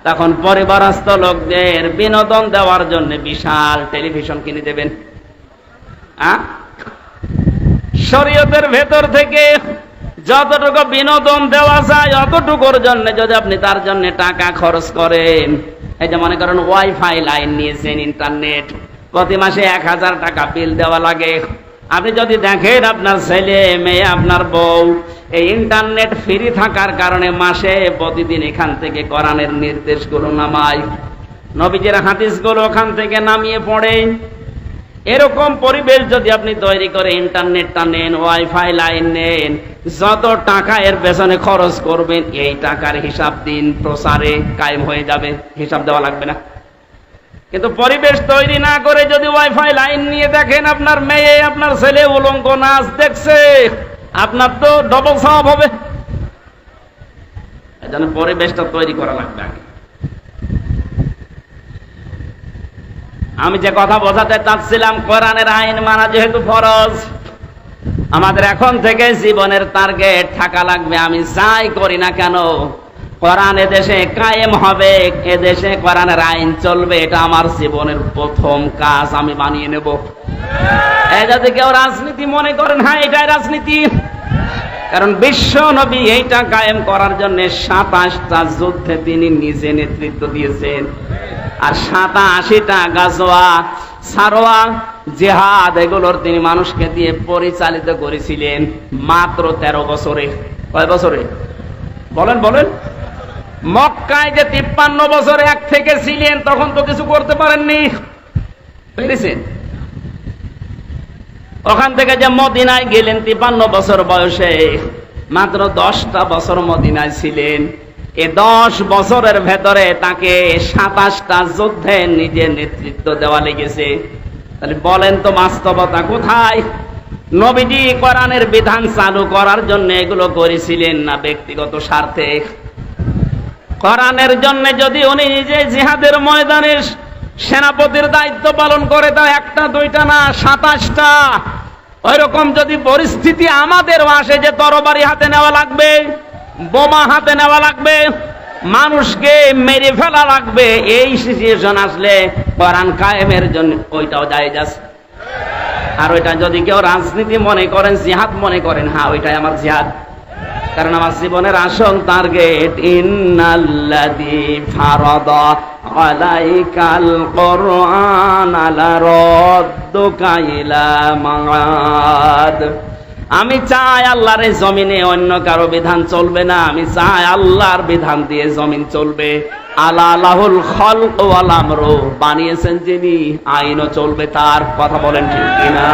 তখন পরিবারস্থ লোকদের বিনোদন দেওয়ার জন্য বিশাল টেলিভিশন কিনে দেবেন। শরীয়তের ভেতর থেকে যতটুকু বিনোদন দেওয়া যায়, অতটুকুর জন্য যদি আপনি তার জন্য টাকা খরচ করেন, এই যে মনে করেন ওয়াইফাই লাইন নিয়েছেন, ইন্টারনেট, প্রতি মাসে 1000 টাকা বিল দেওয়া লাগে। আপনি যদি দেখেন আপনার ছেলে মেয়ে, আপনার বউ এই ইন্টারনেট ফ্রি থাকার কারণে মাসে প্রতিদিন এখান থেকে কোরআনের নির্দেশগুলো নামায়, নবীজির হাদিসগুলো ওখান থেকে নামিয়ে পড়ে, এরকম পরিবেশ যদি আপনি তৈরি করে ইন্টারনেটটা নেন, ওয়াইফাই লাইন নেন, যত টাকা এর পেছনে খরচ করবেন, এই টাকার হিসাব দিন প্রচারে কায়েম হয়ে যাবে, হিসাব দেওয়া লাগবে না। কিন্তু পরিবেশ তৈরি না করে যদি ওয়াইফাই লাইন নিয়ে দেখেন আপনার মেয়ে, আপনার ছেলে উলঙ্গ নাচ দেখছে, আপনার তো ডবল সওয়াব হবে। এজন্য পরিবেশটা তৈরি করা লাগবে আগে। আমি যে কথা বোঝাতে চাচ্ছিলাম, কোরআনের আইন মানা যেহেতু ফরজ, আমাদের এখন থেকে জীবনের টার্গেট থাকা লাগবে, আমি যাই করি না কেন কোরআন এদেশে কায়েম হবে, এদেশে কোরআনের আইন চলবে, এটা আমার জীবনের প্রথম কাজ আমি বানিয়ে নেব। এই যদি কেউ রাজনীতি মনে করেন, হ্যাঁ এটাই রাজনীতি, কারণ বিশ্ব নবী এইটা কায়েম করার জন্য 27টা যুদ্ধে তিনি নিজে নেতৃত্ব দিয়েছেন, আর 87টা গাজওয়া, সারোয়া, জিহাদ, এগুলোর তিনি মানুষকে দিয়ে পরিচালিত করেছিলেন মাত্র 13 বছরে। কয় বছরে বলেন বলেন? মক্কায় যে 53 বছর এক থেকে ছিলেন, তখন তো কিছু করতে পারেননি, পেরেছেন? ওখান থেকে যে মদিনায় গেলেন 53 বছর বয়সে, মাত্র 10টা বছর মদিনায় ছিলেন। এই 10 বছরের ভেতরে তাকে 27টা যুদ্ধে নিজে নেতৃত্ব দেওয়া লেগেছে। তাহলে বলেন তো বাস্তবতা কোথায়? নবীজি কোরআনের বিধান চালু করার জন্য এগুলো করেছিলেন না ব্যক্তিগত স্বার্থে? কোরআনের জন্য যদি উনি নিজে জিহাদের ময়দানে সেনাপতির দায়িত্ব পালন করে, তা 1টা 2টা না 27টা। ওইরকম যদি পরিস্থিতি আমাদেরও আসে যে তরবারি হাতে নেওয়া লাগবে, বোমা হাতে নেওয়া লাগবে, মানুষকে মেরে ফেলা লাগবে, এই সিচুয়েশন আসলে কোরআন কায়েমের জন্য ওইটাও জায়েজ আছে। আর ওইটা যদি কেউ রাজনীতি মনে করেন, জিহাদ মনে করেন, হ্যাঁ ওইটাই আমার জিহাদ, কারণ আমার জীবনের আসল টার্গেট ইন্নাল্লাযী ফারাদা আলাইকাল কুরআন লারাদ্দুকা ইলা মাআদ। আমি চাই আল্লাহর এই জমিনে অন্য কারো বিধান চলবে না, আমি চাই আল্লাহর বিধান দিয়ে জমিন চলবে। আলা লাহুল খালক ওয়াল আমরু, বানিয়েছেন যিনি, আইনও চলবে তার। কথা বলেন ঠিক কিনা?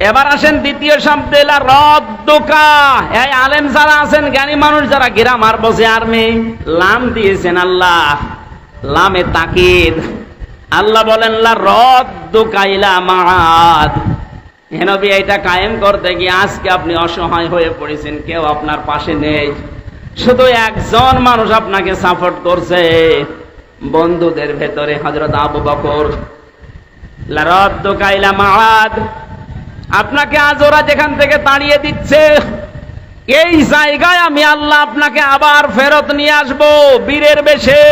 এবার আসেন দ্বিতীয় শব্দে, লারাদ্দুকা। এই আলেম যারা আছেন, জ্ঞানী মানুষ যারা, গ্রামার বসে আর্মি, লাম দিয়েছেন আল্লাহ, লামে তাকিদ। আল্লাহ বলেন লারাদ্দুকা ইলা মাআদ। হে নবী, এটা কায়েম করতে গিয়ে আজকে আপনি অসহায় হয়ে পড়েছেন, কেউ আপনার পাশে নেই, শুধু একজন মানুষ আপনাকে সাপোর্ট করছে বন্ধুদের ভেতরে, হযরত আবু বকর। লারাদ্দুকা ইলা মাআদ, আপনাকে আজ ওরা যেখান থেকে তাড়িয়ে দিচ্ছে, এই জায়গায় আমি আল্লাহ আপনাকে আবার ফেরত নিয়ে আসবো বীরের বেশে।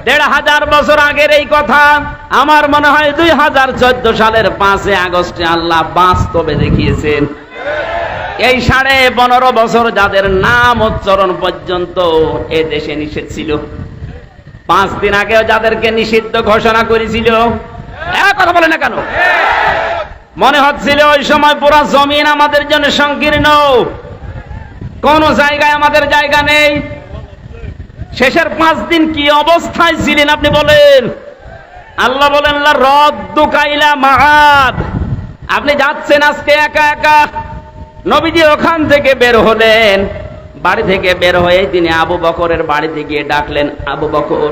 1500 বছর আগের এই কথা, আমার মনে হয় 2014 সালের 5 আগস্টে আল্লাহ বাস্তবে দেখিয়েছেন। এই 15.5 বছর যাদের নাম উচ্চারণ পর্যন্ত এ দেশে নিষেধ ছিল, 5 দিন আগেও যাদেরকে নিষিদ্ধ ঘোষণা করেছিল, কথা বলে না কেন? মনে হচ্ছিল ওই সময় পুরো জমিন আমাদের জন্য সংকীর্ণ, কোন জায়গায় আমাদের জায়গা নেই। শেষের 5 দিন কি অবস্থায় ছিলেন আপনি বলেন? আল্লাহ বলেন লা রাদ্দুকা ইলা মাআদ, আপনি যাচ্ছেন আজকে একা একা। নবীজি ওখান থেকে বের হলেন, বাড়ি থেকে বের হয়ে তিনি আবু বকরের বাড়িতে গিয়ে ডাকলেন, আবু বকর।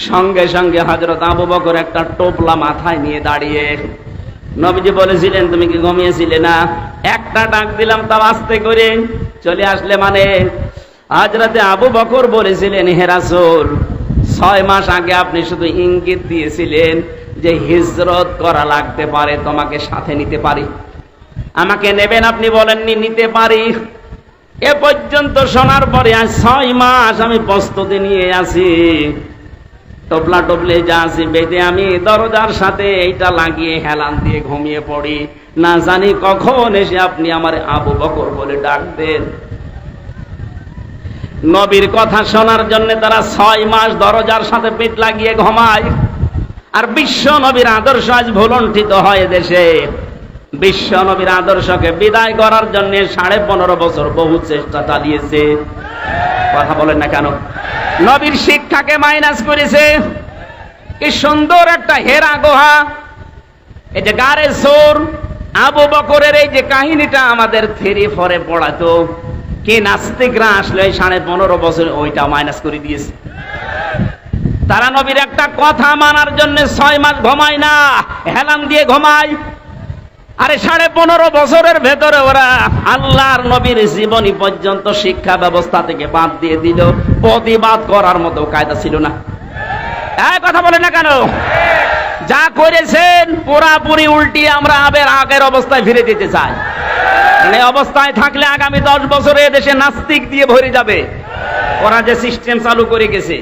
সঙ্গে সঙ্গে হযরত আবু বকর একটা টোপলা মাথায় নিয়ে দাঁড়িয়ে। নবীজি বলেছিলেন তুমি কি ঘুমিয়েছিলে না? একটা ডাক দিলাম তাও আস্তে করে চলে আসলে মানে? হযরতে আবু বকর বলেছিলেন, হে রাসূল, 6 মাস আগে আপনি শুধু ইঙ্গিত দিয়েছিলেন যে হিজরত করা লাগতে পারে, তোমাকে সাথে নিতে পারি। আমাকে নেবেন, আপনি বলেননি নিতে পারি। এ পর্যন্ত শোনার পরে আজ 6 মাস আমি প্রস্তুতি নিয়ে আছি, টোপলা টোপলে যা আছি বেঁধে আমি দরজার সাথে এইটা লাগিয়ে হেলান দিয়ে ঘুমিয়ে পড়ি, না জানি কখন এসে আপনি আমার আবু বকর বলে ডাক দেন। নবীর কথা শোনার জন্য তারা 6 মাস দরজার সাথে পিঠ লাগিয়ে ঘুমায়। আর বিশ্ব নবীর আদর্শ আজ ভুলণ্ঠিত হয় দেশে। বিশ্ব নবীর আদর্শকে বিদায় করার জন্য 15.5 বছর বহু চেষ্টা চালিয়েছে। কথা বলেন না কেন? নবীর শিক্ষাকে মাইনাস করেছে। কি সুন্দর একটা হেরা গুহা, এই যে গারে সোর, আবু বকরের এই যে কাহিনীটা আমাদের 3-4 পড়াতো, কি নাস্তিকরা আসলে 15.5 বছর ওইটা মাইনাস করে দিয়েছে। তারা নবীর একটা কথা মানার জন্য 6 মাস ঘুমায় না, হেলান দিয়ে ঘুমায়। আরে 15.5 বছরের ভেতরে ওরা আল্লাহর নবীর জীবনী পর্যন্ত শিক্ষা ব্যবস্থা থেকে বাদ দিয়ে দিল। প্রতিবাদ করার মতো কায়দা ছিল না। কথা বলে না কেন? যা করেছেন পুরাপুরি উল্টিয়ে আমরা আগের অবস্থায় ফিরে যেতে চাই। এই অবস্থায় থাকলে আগামী 10 বছরে দেশে নাস্তিক দিয়ে ভরে যাবে। ওরা যে সিস্টেম চালু করে গেছে,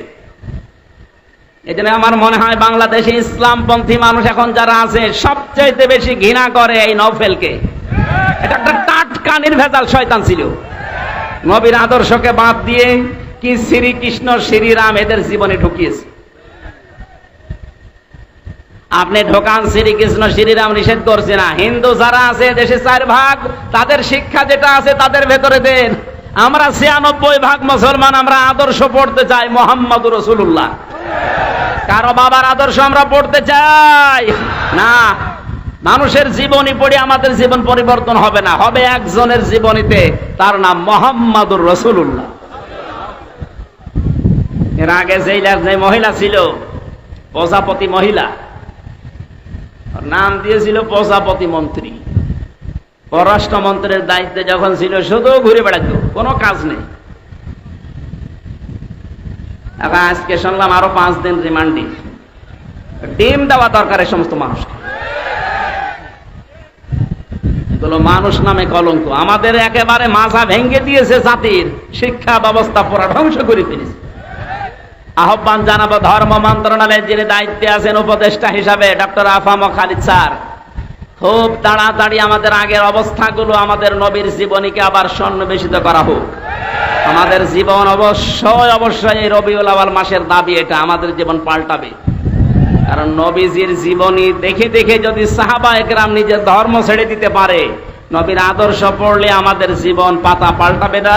এজন্য আমার মনে হয় বাংলাদেশে ইসলামপন্থী মানুষ এখন যারা আছে সবচেয়ে বেশি ঘৃণা করে এই নওফেলকে। এটা একটা টাটকা নির্ভেজাল শয়তান ছিল। নবীর আদর্শকে বাদ দিয়ে কি শ্রীকৃষ্ণ শ্রীরাম এদের জীবনে ঢুকিয়েছে। আপনি ঢোকান, শ্রীকৃষ্ণ শ্রীরাম নিষেধ করছে না। হিন্দু যারা আছে দেশে 4 ভাগ, তাদের শিক্ষা যেটা আছে তাদের ভেতরে দেন। আমরা 96 ভাগ মুসলমান, আমরা আদর্শ পড়তে চাই মুহাম্মদুর রাসূলুল্লাহ। কারো বাবার আদর্শ আমরা পড়তে চাই না। মানুষের জীবনী পড়ে আমাদের জীবন পরিবর্তন হবে না, হবে একজনের জীবনীতে, তার নাম মুহাম্মদুর রাসূলুল্লাহ। এর আগে যে মহিলা ছিল প্রজাপতি মহিলা, নাম দিয়েছিল প্রজাপতি মন্ত্রী। পররাষ্ট্রমন্ত্রীর দায়িত্বে যখন ছিল শুধু ঘুরে বেড়াতো, কোনো কাজ নেই। এখন আজকে শুনলাম আরো 5 দিন রিমান্ডে। ডিম দেওয়া দরকার এই সমস্ত মানুষকে। এগুলো মানুষ নামে কলঙ্ক। আমাদের একেবারে মাথা ভেঙে দিয়েছে, জাতির শিক্ষা ব্যবস্থা পুরো ধ্বংস করে ফেলেছে। আহ্বান জানাবো ধর্ম মন্ত্রণালয়ের যিনি দায়িত্বে আছেন উপদেষ্টা হিসাবে ডক্টর আফাম খালিদ স্যার, খুব তাড়াতাড়ি আমাদের আগের অবস্থাগুলো, আমাদের নবীর জীবনীকে আবার সন্নিবেশিত করা হোক। আমাদের জীবন অবশ্যই এই রবিউল আউয়াল মাসের দাবি, এটা আমাদের জীবন পাল্টাবে। কারণ নবীজির জীবনী দেখে দেখে যদি সাহাবা একরাম নিজের ধর্ম ছেড়ে দিতে পারে, নবীর আদর্শ পড়লে আমাদের জীবন পাতা পাল্টাবে না?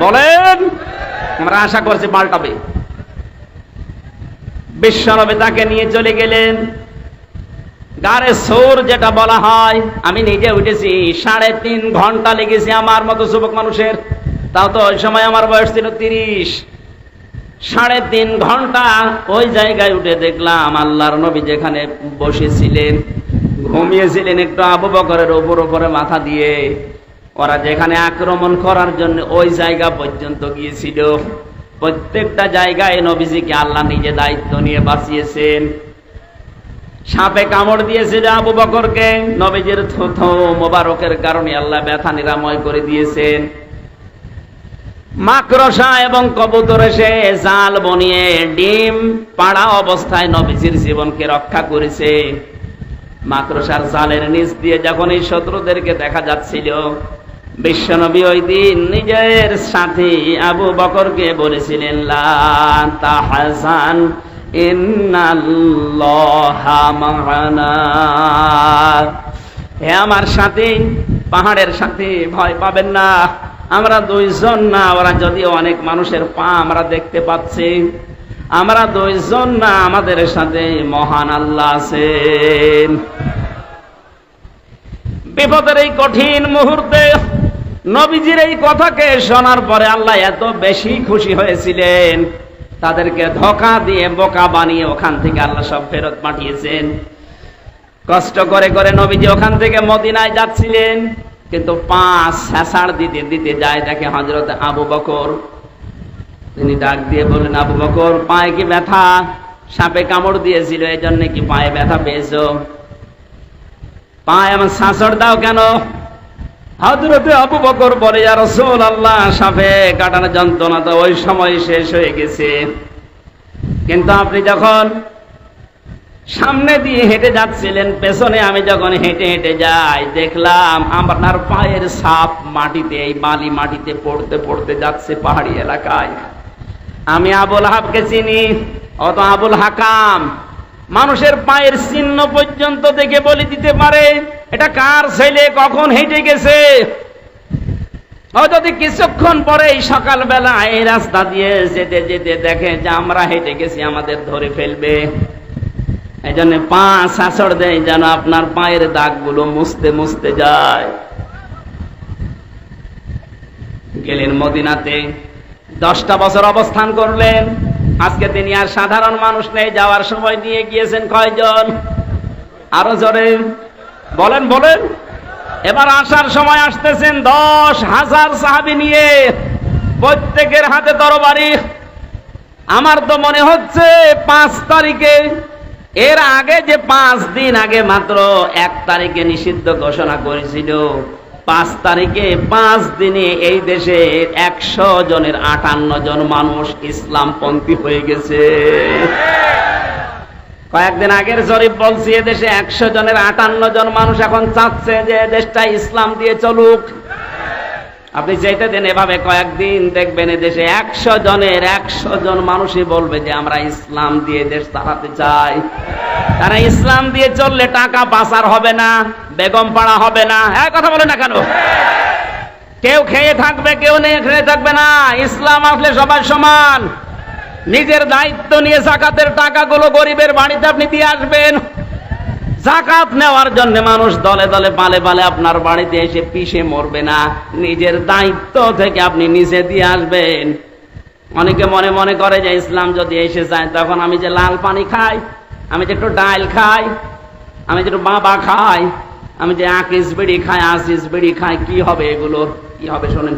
বলেন, আমরা আশা করছি পাল্টাবে। বিশ্বনবী তাকে নিয়ে চলে গেলেন গারে সৌর, যেটা বলা হয়। আমি নিজে উঠেছি, 3.5 ঘন্টা লেগেছে আমার মতো যুবক মানুষের। তাও তো ওই সময় আমার বয়স ছিল 30। 3.5 ঘন্টা ওই জায়গায় উঠে দেখলাম আল্লাহর নবী যেখানে বসেছিলেন, ঘুমিয়েছিলেন একটু আবু বকরের উপরে মাথা দিয়ে। ওরা যেখানে আক্রমণ করার জন্য ওই জায়গা পর্যন্ত গিয়েছিল, প্রত্যেকটা জায়গায় নবীজিকে আল্লাহ নিজে দায়িত্ব নিয়ে বাঁচিয়েছেন। সাপে কামড় দিয়েছিল আবু বকরকে, নবীজির থুথু মোবারকের কারণে আল্লাহ ব্যথা নিরাময় করে দিয়েছেন। মাকড়সা এবং কবুতর এসে জাল বনিয়ে ডিম পাড়া অবস্থায় নবীজির জীবনকে রক্ষা করেছে। মাকড়সার জালের নিচ দিয়ে যখন এই শত্রুদেরকে দেখা যাচ্ছিল, বিশ্বনবী ওই দিন নিজের সাথী আবু বকরকে বলেছিলেন, লা তাহজান ইন্নাল্লাহা মা'ানা। হে আমার সাথী, পাহাড়ের সাথে ভয় পাবেন না, আমরা দুইজন না, ওরা যদিও অনেক মানুষের পা আমরা দেখতে পাচ্ছি, আমরা দুইজন না, আমাদের সাথে মহান আল্লাহ আছেন। বিপদের এই কঠিন মুহূর্তে নবীজির এই কথাকে শোনার পরে আল্লাহ এত বেশি খুশি হয়েছিলেন, তাদেরকে ধোঁকা দিয়ে বোকা বানিয়ে ওখান থেকে আল্লাহ সব ফেরত পাঠিয়েছেন। কষ্ট করে করে নবীজি ওখান থেকে মদিনায় যাচ্ছিলেন, কিন্তু পা ছেঁচাড় দিতে দিতে যায়, দেখে হযরত আবু বকর। তিনি ডাক দিয়ে বললেন, আবু বকর, পায়ে কি ব্যথা? সাপে কামড় দিয়েছিল, এই জন্য কি পায়ে ব্যথা পেয়েছো? পায়ে আমার ছাঁচড় দাও কেন? হযরত আবু বকর বলে, ইয়া রাসূলুল্লাহ, সাপে কাটার যন্ত্রণা তো ওই সময় শেষ হয়ে গেছে, কিন্তু আপনি যখন সামনে দিয়ে হেঁটে যাচ্ছিলেন, পেছনে আমি যখন হেঁটে হেঁটে যাই, দেখলাম আপনার পায়ের ছাপ মাটিতে, এই বালি মাটিতে পড়তে পড়তে যাচ্ছে পাহাড়ি এলাকায়। আমি আবুল হাবকে চিনি, অত আবুল হাকাম মানুষের পায়ের চিহ্ন পর্যন্ত দেখে বলে দিতে পারে এটা কার ছেলে, কখন হেঁটে গেছে। ও যদি কিছুক্ষণ পরে সকালবেলা এই রাস্তা দিয়ে যেতে যেতে দেখে যে আমরা হেঁটে গেছি, আমাদের ধরে ফেলবে। এই জন্য পা ছাঁচড় দেয় যেন আপনার পায়ের দাগগুলো মুছতে মুছতে যায়। গেলেন মদিনাতে, 10টা বছর অবস্থান করলেন। আজকে তিনি আর সাধারণ মানুষ নেই। যাওয়ার সময় নিয়ে গিয়েছেন কয়জন? আরো জোরে বলেন বলেন। এবার আসার সময় আসতেছেন 10,000 সাহাবী নিয়ে, প্রত্যেকের হাতে তরবারি। আমার তো মনে হচ্ছে 5 তারিখে, এর আগে যে 5 দিন আগে মাত্র 1 তারিখে নিষিদ্ধ ঘোষণা করেছিল, 5 তারিখে 5 দিনে এই দেশে 100 জনের 58 জন মানুষ ইসলামপন্থী হয়ে গেছে। কয়েকদিন আগের জরিপ বলছি, এদেশে 100 জনের 58 জন মানুষ এখন চাচ্ছে যে দেশটা ইসলাম দিয়ে চলুক। আপনি যেতে দেন এভাবে কয়েকদিন, দেখবেন এদেশে 100 জনের 100 জন মানুষই বলবে যে আমরা ইসলাম দিয়ে দেশ চালাতে চাই। তারা ইসলাম দিয়ে চললে টাকা পাচার হবে না, বেগম পাড়া হবে না। হ্যাঁ, কথা বলে না কেন? কেউ খেয়ে থাকবে, কেউ নেই খেয়ে থাকবে না। ইসলাম আসলে সবাই সমান। নিজের দায়িত্ব নিয়ে যাকাতের টাকাগুলো গরিবের বাড়িতে আপনি দিয়ে আসবেন। যাকাত নেওয়ার জন্য মানুষ দলে দলে পালে পালে আপনার বাড়িতে এসে পিষে মরবে না। নিজের দায়িত্ব থেকে আপনি নিজে দিয়ে আসবেন। অনেকে মনে মনে করে যে ইসলাম যদি এসে যায় তখন আমি যে লাল পানি খাই, আমি যে একটু ডাল খাই, আমি যে একটু বাবা খাই, আমি যে আকিস বিড়ি খাই, আসিস বিড়ি খাই, কি হবে? এগুলো কি হবে শোনেন।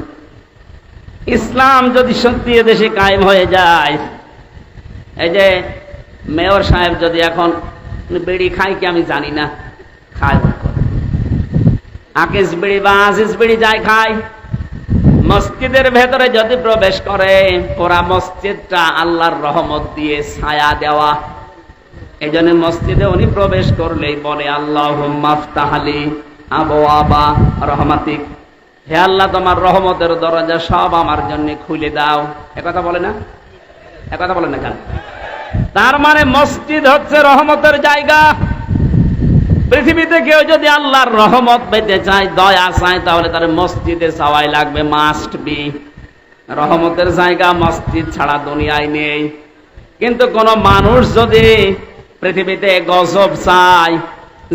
ইসলাম যদি সত্যি এদেশে কায়েম হয়ে যায়, এই যে মেয়র সাহেব যদি এখন বিড়ি খাই কি আমি জানি না, খায় আকিস বিড়ি বা আসিস বিড়ি যাই খায়, মসজিদের ভেতরে যদি প্রবেশ করে, পুরা মসজিদটা আল্লাহর রহমত দিয়ে ছায়া দেওয়া। এই জন্য মসজিদে উনি প্রবেশ করলেই বলে, আল্লাহুম্মা আফতাহলি আবওয়াবা রহমাতিক, হে আল্লাহ তোমার রহমতের দরজা সব আমার জন্য খুলে দাও। একথা বলে না? একথা বলে না কেন? তার মানে মসজিদ হচ্ছে রহমতের জায়গা। পৃথিবীতে কেউ যদি আল্লাহর রহমত পেতে চায়, দয়া চায়, তাহলে তার মসজিদে যাওয়াই লাগবে, মাস্ট বি। রহমতের জায়গা মসজিদ ছাড়া দুনিয়ায় নেই। কিন্তু কোন মানুষ যদি পৃথিবীতে গজব চায়,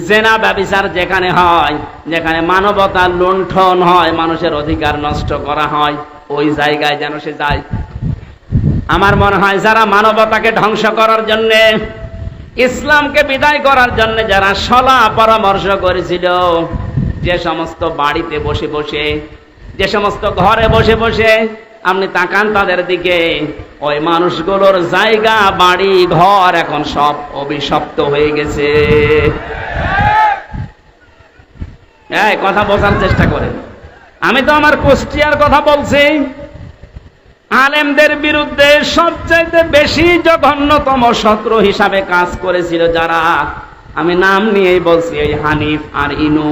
জেনা ব্যভিচার যেখানে হয়, যেখানে মানবতা লুণ্ঠন হয়, মানুষের অধিকার নষ্ট করা হয়, ওই জায়গায় যেন সে যায়। আমার মনে হয় যারা মানবতাকে ধ্বংস করার জন্য, ইসলামকে বিদায় করার জন্য যারা সলা পরামর্শ করেছিল, যে সমস্ত বাড়িতে বসে বসে, যে সমস্ত ঘরে বসে বসে আপনি তাকান তাদের দিকে, ওই মানুষগুলোর জায়গা, বাড়ি, ঘর এখন সব অভিশপ্ত হয়ে গেছে। এই কথা বোঝার চেষ্টা করেন। আমি তো আমার কুষ্টিয়ার কথা বলছি। আলেমদের বিরুদ্ধে সবচাইতে বেশি জঘন্যতম শত্রু হিসাবে কাজ করেছিল যারা, আমি নাম নিয়েই বলছি, এই হানিফ আর ইনু।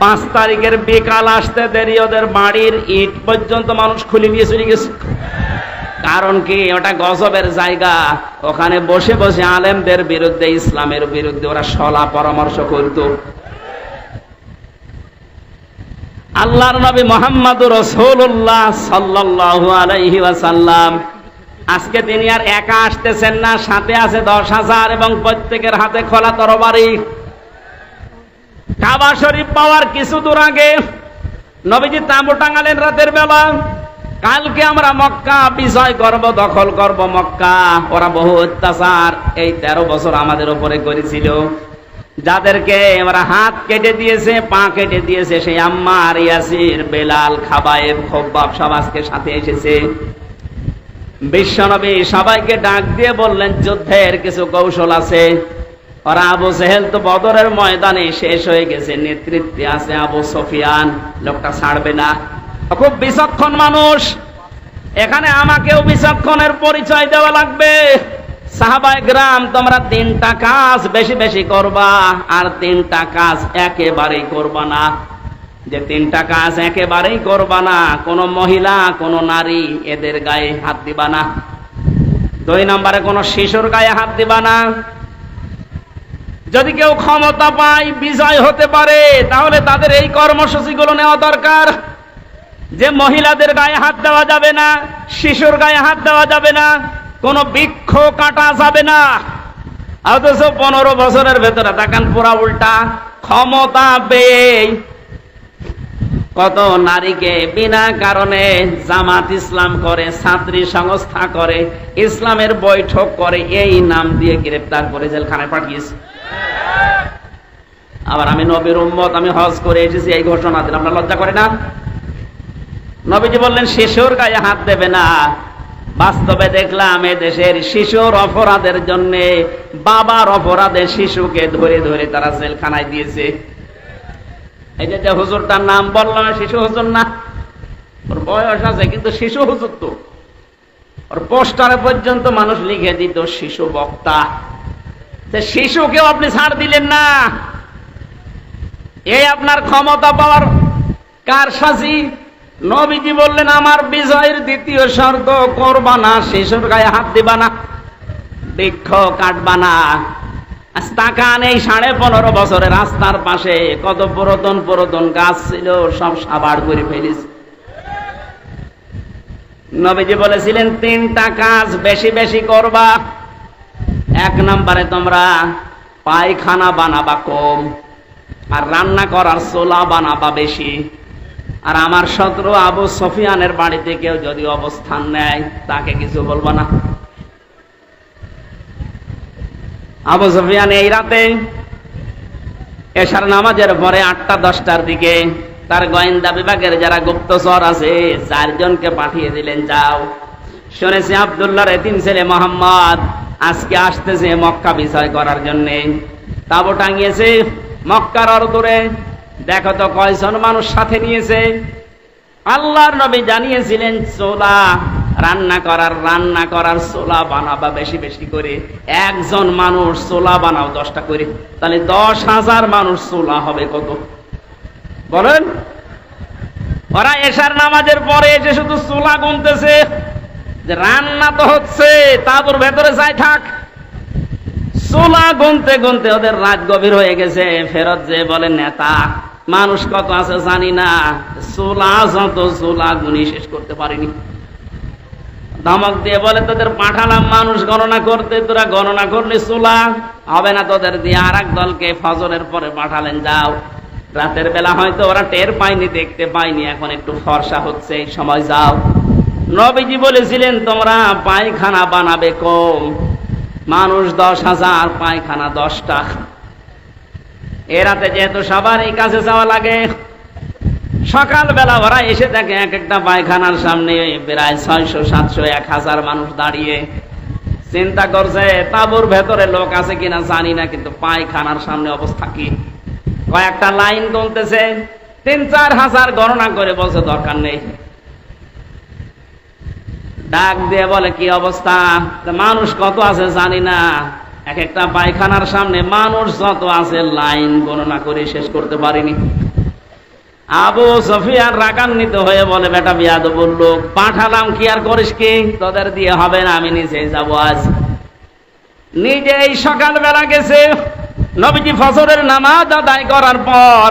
5 তারিখের বিকাল আসতে দেরি, ওদের বাড়ির ইট পর্যন্ত মানুষ খুলে নিয়ে চলে গেছে। কারণ কি? ওটা গজবের জায়গা। ওখানে বসে বসে আলেমদের বিরুদ্ধে, ইসলামের বিরুদ্ধে ওরা সলা পরামর্শ করত। আল্লাহর নবী মুহাম্মদুর রাসূলুল্লাহ সাল্লাল্লাহু আলাইহি ওয়াসাল্লাম আজকে তিনি আর একা আসতেছেন না, সাথে আছে 10,000 এবং প্রত্যেকের হাতে খোলা তরবারি। কাবা শরীফ পাওয়ার কিছু দূর আগে নবীজি তাঁবু টাঙালেন রাতের বেলা। কালকে আমরা মক্কা বিজয় করব, দখল করব মক্কা। ওরা বহু অত্যাচার এই 13 বছর আমাদের উপরে করেছিল। যাদেরকে ওরা হাত কেটে দিয়েছে, পা কেটে দিয়েছে, সেই আম্মার, ইয়াসির, বেলাল, খাবায়েব, খব্বাব সব আজকে সাথে এসেছে। বিশ্বনবী সবাইকে ডাক দিয়ে বললেন যুদ্ধের কিছু কৌশল আছে। ওরা আবু জেহেল তো বদরের ময়দানে শেষ হয়ে গেছে, নেতৃত্বে আছে আবু সুফিয়ান, লোকটা ছাড়বে না, খুব বিচক্ষণ মানুষ। এখানে আমাকেও বিচক্ষণের পরিচয় দেওয়া লাগবে। সাহাবায়ে কেরাম, তোমরা 3টা কাজ বেশি বেশি করবা, আর 3টা কাজ একেবারেই করবা না। যে 3টা কাজ একেবারেই করবা না, কোন মহিলা, কোন নারী এদের গায়ে হাত দিবা না। 2 নম্বরে কোন শিশুর গায়ে হাত দিবা না। যদি কেউ ক্ষমতা পায়, বিজয় হতে পারে, তাহলে তাদের এই কর্মসূচিগুলো নেওয়া দরকার। যে মহিলাদের গায়ে হাত দেওয়া যাবে না, শিশুর গায়ে হাত দেওয়া যাবে না, কোন বৃক্ষ কাটা যাবে না। অথচ 15 বছরের ভেতরে তাকান পুরা উল্টা। ক্ষমতা পেয়ে কত নারীকে বিনা কারণে জামাত ইসলাম করে, ছাত্রী সংস্থা করে, ইসলামের বৈঠক করে, এই নাম দিয়ে গ্রেফতার করে জেলখানায় পাঠিয়েছে। আবার আমি নবীর উম্মত, আমি হজ করে এসেছি, এই ঘোষণা দিলাম, আমরা লজ্জা করে না? নবীজি বললেন শিশুর গায়ে হাত দেবে না। বাস্তবে দেখলাম এ দেশের শিশুর অপরাধের জন্য, বাবার অপরাধে শিশুকে ধরে ধরে তারা জেলখানায় দিয়েছে। এই যে হুজুরটার নাম বললাম, শিশু হুজুর না, ওর বয়স আছে কিন্তু শিশু হুজুর তো। ওর পোস্টারে পর্যন্ত মানুষ লিখে দিত শিশু বক্তা। শিশুকেও আপনি ছাড় দিলেন না। এই আপনার ক্ষমতা পাওয়ার কারসাজি। নবীজি বললেন আমার বিজয়ের 2য় শর্ত, করবা না শিশুর গায়ে হাত দিবা না, বৃক্ষ কাটবা না। তাকান, এই 15.5 বছরে রাস্তার পাশে কত পুরাতন পুরাতন গাছ ছিল, সব সাবাড় করে ফেলিস। নবীজি বলেছিলেন 3টা কাজ বেশি বেশি করবা। 1 নম্বরে তোমরা পায়খানা বানাবা কম, আর রান্না করার চুলা বানাবা বেশি। আর আমার শত্রু আবু সুফিয়ানের বাড়িতে কেউ যদি অবস্থান নেয়, তাকে কিছু বলবা না। আবু সুফিয়ান এই রাতে এশার নামাজের পরে 8টা-10টার দিকে তার গোয়েন্দা বিভাগের যারা গুপ্তচর আছে 4 জনকে পাঠিয়ে দিলেন, যাও, শুনেছি আব্দুল্লাহর এতিম ছেলে মোহাম্মদ আজকে আসতেছে মক্কা বিজয় করার জন্য। তাবু টাঙিয়েছে মক্কার অদূরে, দেখো তো কয়জন মানুষ সাথে নিয়েছে। আল্লাহর নবী জানিয়েছিলেন চুলা রান্না করার চুলা বানাবা বেশি বেশি করে। 1 জন মানুষ চুলা বানাও 10টা করে, তাহলে 10,000 মানুষ চুলা হবে কত বলেন? ওরা এশার নামাজের পরে এসে শুধু চুলা গুনতেছে, যে রান্না তো হচ্ছে, তাবুর ভেতরে যাই থাক। চুলা গুনতে গুনতে ওদের রাত গভীর হয়ে গেছে। ফেরত যে বলে নেতা, মানুষ কত আছে জানি না, চুলা যত চুলা গুনি শেষ করতে পারিনি। ধমক দিয়ে বলে তোদের পাঠালাম মানুষ গণনা করতে, তোরা গণনা করলে চুলা হবে না, তোদের দিয়ে আর এক দলকে ফজরের পরে পাঠালেন, যাও। রাতের বেলা হয়তো ওরা টের পায়নি, দেখতে পায়নি, এখন একটু ফর্সা হচ্ছে, এই সময় যাও। নবীজি বলেছিলেন তোমরা পায়খানা বানাবে কম, মানুষ 10,000, পায়খানা 10টা। এ রাতে যেহেতু সবার এই কাছে যাওয়া লাগে, সকালবেলা ওরা এসে দেখে এক একটা পায়খানার সামনে প্রায় 600, 700, 1000 মানুষ দাঁড়িয়ে। চিন্তা করছে তাঁবুর ভেতরে লোক আছে কিনা জানি না, কিন্তু পায়খানার সামনে অবস্থা কি। কয়েকটা লাইন গুনতেছে, 3-4 হাজার গণনা করে বলছে দরকার নেই। ডাক দিয়ে বলে কি অবস্থা, মানুষ কত আছে জানি না, এক একটা পায়খানার সামনে মানুষ যত আছে লাইন গণনা করে শেষ করতে পারিনি। আবু সুফিয়ান রাগান্বিত হয়ে বলে বেটা বিয়াদব লোক, পাঠালাম কি আর করিস কি, তোদের দিয়ে হবে না, আমি নিজেই যাবো। আজ নিজেই সকালবেলা গেছে। নবীজি ফজরের নামাজ আদায় করার পর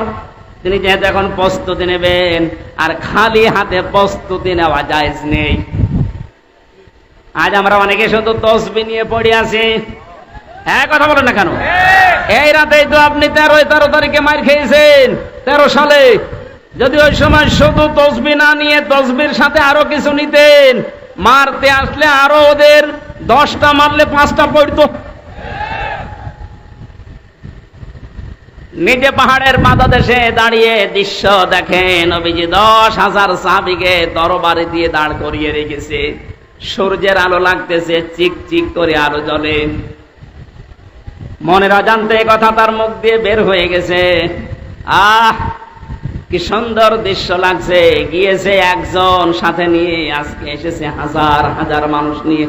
তিনি যেহেতু এখন প্রস্তুতি নেবেন, আর খালি হাতে প্রস্তুতি নেওয়া জায়েজ নেই। আজ আমরা অনেকে শুধু তসবিহ নিয়ে পড়ে আছি। হ্যাঁ, কথা বলেন না কেন? এই রাতেই তো আপনি 13 তারিখে মার খেয়েছেন, 13 সালে। যদি ওই সময় শুধু তসবিহ না নিয়ে তসবির সাথে আরো কিছু নিতেন, মারতে আসলে আরো ওদের 10টা মারলে 5টা পড়তো। নিজে পাহাড়ের পাদদেশে দাঁড়িয়ে দৃশ্য দেখেন, নবীজি 10,000 সাহাবীকে তরবারি দিয়ে দাঁড় করিয়ে রেখেছে। সূর্যের আলো লাগতেছে, চিক চিক করে আলো জ্বলে। মনের অজান্তে কথা তার মুখ দিয়ে বের হয়ে গেছে, আহ কি সুন্দর দৃশ্য লাগছে। গিয়েছে একজন সাথে নিয়ে, আজকে এসেছে হাজার হাজার মানুষ নিয়ে।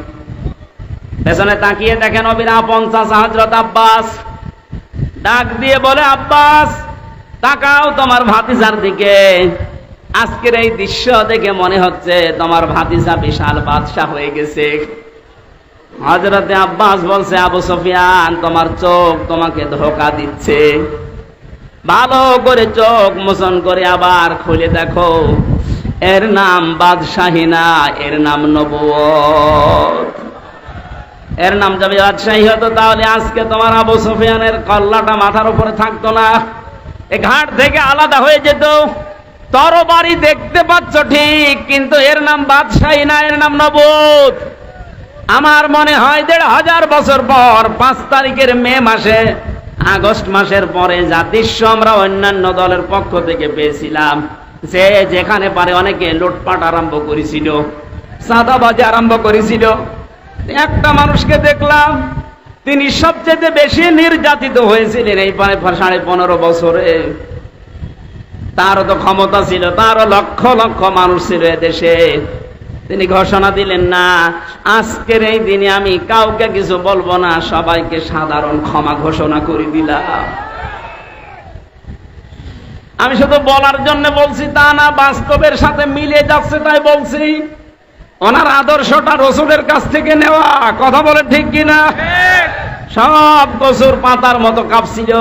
পেছনে তাকিয়ে দেখেন নবীর আপন চাচা হযরত আব্বাস ডাক দিয়ে বলে, আব্বাস তাকাও তোমার ভাতিজার দিকে। আজকের এই দৃশ্য দেখে মনে হচ্ছে তোমার ভাতিজা বিশাল বাদশা হয়ে গেছে। হযরতে আব্বাস বলছে, আবু সুফিয়ান তোমার চোখ তোমাকে ধোঁকা দিচ্ছে। ভালো করে চোখ মোচন করে আবার খুলে দেখো, এর নাম বাদশাহী না, এর নাম নবুয়ত। এর নাম যদি বাদশাহী হতো তাহলে আজকে তোমার আবু সুফিয়ানের কল্লাটা মাথার উপরে থাকতো না, এ ঘাট থেকে আলাদা হয়ে যেত। তরবারি দেখতে পাচ্ছ ঠিক, কিন্তু এর নাম বাদশাহী না, এর নাম নবুয়ত। আমার মনে হয় 1500 বছর পর 5 তারিখের মে মাসে, আগস্ট মাসের পরে যা দৃশ্য আমরা অন্যান্য দলের পক্ষ থেকে পেয়েছিলাম, যে যেখানে পারে অনেকে লুটপাট আরম্ভ করেছিল, চাঁদাবাজি আরম্ভ করেছিল। একটা মানুষকে দেখলাম, তিনি সবচেয়ে বেশি নির্যাতিত হয়েছিলেন এই 15.5 বছরে। তারও তো ক্ষমতা ছিল, তারও লক্ষ লক্ষ মানুষ ছিল এদেশে। তিনি ঘোষণা দিলেন, না আজকের এই দিনে আমি কাউকে কিছু বলবো না, সবাইকে সাধারণ ক্ষমা ঘোষণা করে দিলাম। আমি শুধু বলার জন্য বলছি তা না, বাস্তবের সাথে মিলে যাচ্ছে তাই বলছি। ওনার আদর্শটা রাসূলের কাছ থেকে নেওয়া, কথা বলে ঠিক কিনা? সব কসুর পাতার মতো কাঁপছিল।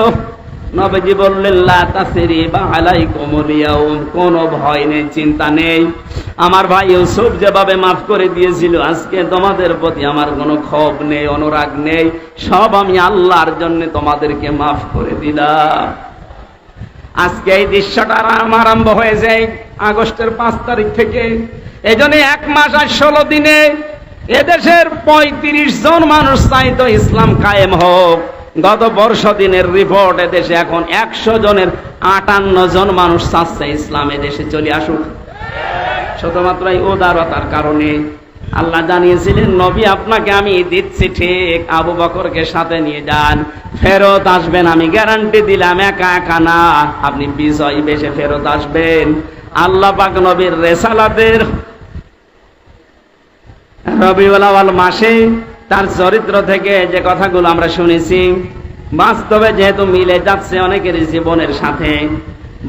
নবীজি বললেন, লা তাসরিবা আলাইকুমুল ইয়াউম, কোনো ভয় নেই, চিন্তা নেই। আমার ভাই ইউসুফ যেভাবে মাফ করে দিয়েছিল, আজকে তোমাদের প্রতি আমার কোনো ক্ষোভ নেই, অনুরাগ নেই। সব আমি আল্লাহর জন্য তোমাদেরকে মাফ করে দিলাম। আজকে এই দৃশ্যটা আরম্ভ হয়ে যায় আগস্টের 5 তারিখ থেকে। এই জন্য 1 মাস আর 16 দিনে এদেশের 35 জন মানুষ চাইতো ইসলাম কায়েম হোক। গত 10 দিনের রিপোর্ট, এদেশে এখন 100 জনের 58 জন মানুষ চাচ্ছে ইসলাম এদেশে চলে আসুক। শুধুমাত্র এই উদারতার কারণে। আল্লাহ জানিয়েছিলেন, নবী আপনাকে আমি দিচ্ছি ঠিক, আবু বকরকে সাথে নিয়ে যান, ফেরত আসবেন আমি গ্যারান্টি দিলাম। একা একা না, আপনি বিজয়ী বেশে ফেরত আসবেন। আল্লাহ পাক নবীর রেসালাতের রবিউল আউয়াল মাসে তার চরিত্র থেকে যে কথাগুলো আমরা শুনেছি, বাস্তবে যেহেতু মিলে যাচ্ছে অনেকের জীবনের সাথে,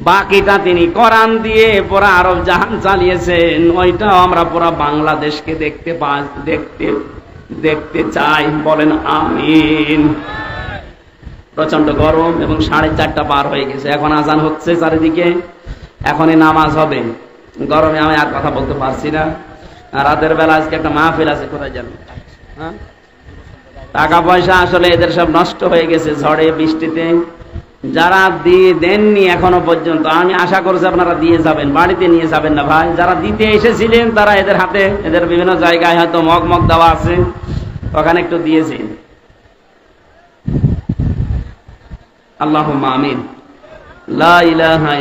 বাকিটা তিনি কোরআন দিয়ে পুরা আরব জাহান চালিয়েছেন। ওইটাও আমরা পুরা বাংলাদেশকে দেখতে চাই। বলেন আমিন। প্রচন্ড গরম এবং 4:30 পার হয়ে গেছে, এখন আজান হচ্ছে চারিদিকে, এখনই নামাজ হবে। গরমে আমি আর কথা বলতে পারছি না। রাতের বেলা আজকে একটা মাহফিল আছে, কোথায় জানো? হ্যাঁ, টাকা পয়সা আসলে এদের সব নষ্ট হয়ে গেছে ঝড়ে বৃষ্টিতে। যারা দিয়ে দেননি এখনো পর্যন্ত, আমি আশা করছি আপনারা দিয়ে যাবেন, বাড়িতে নিয়ে যাবেন না ভাই। যারা দিতে এসেছিলেন তারা এদের হাতে, এদের বিভিন্ন জায়গায় হয়তো মগ দেওয়া আছে, ওখানে একটু দিয়েছেন। আল্লাহুম্মা আমিন। লা ইলাহা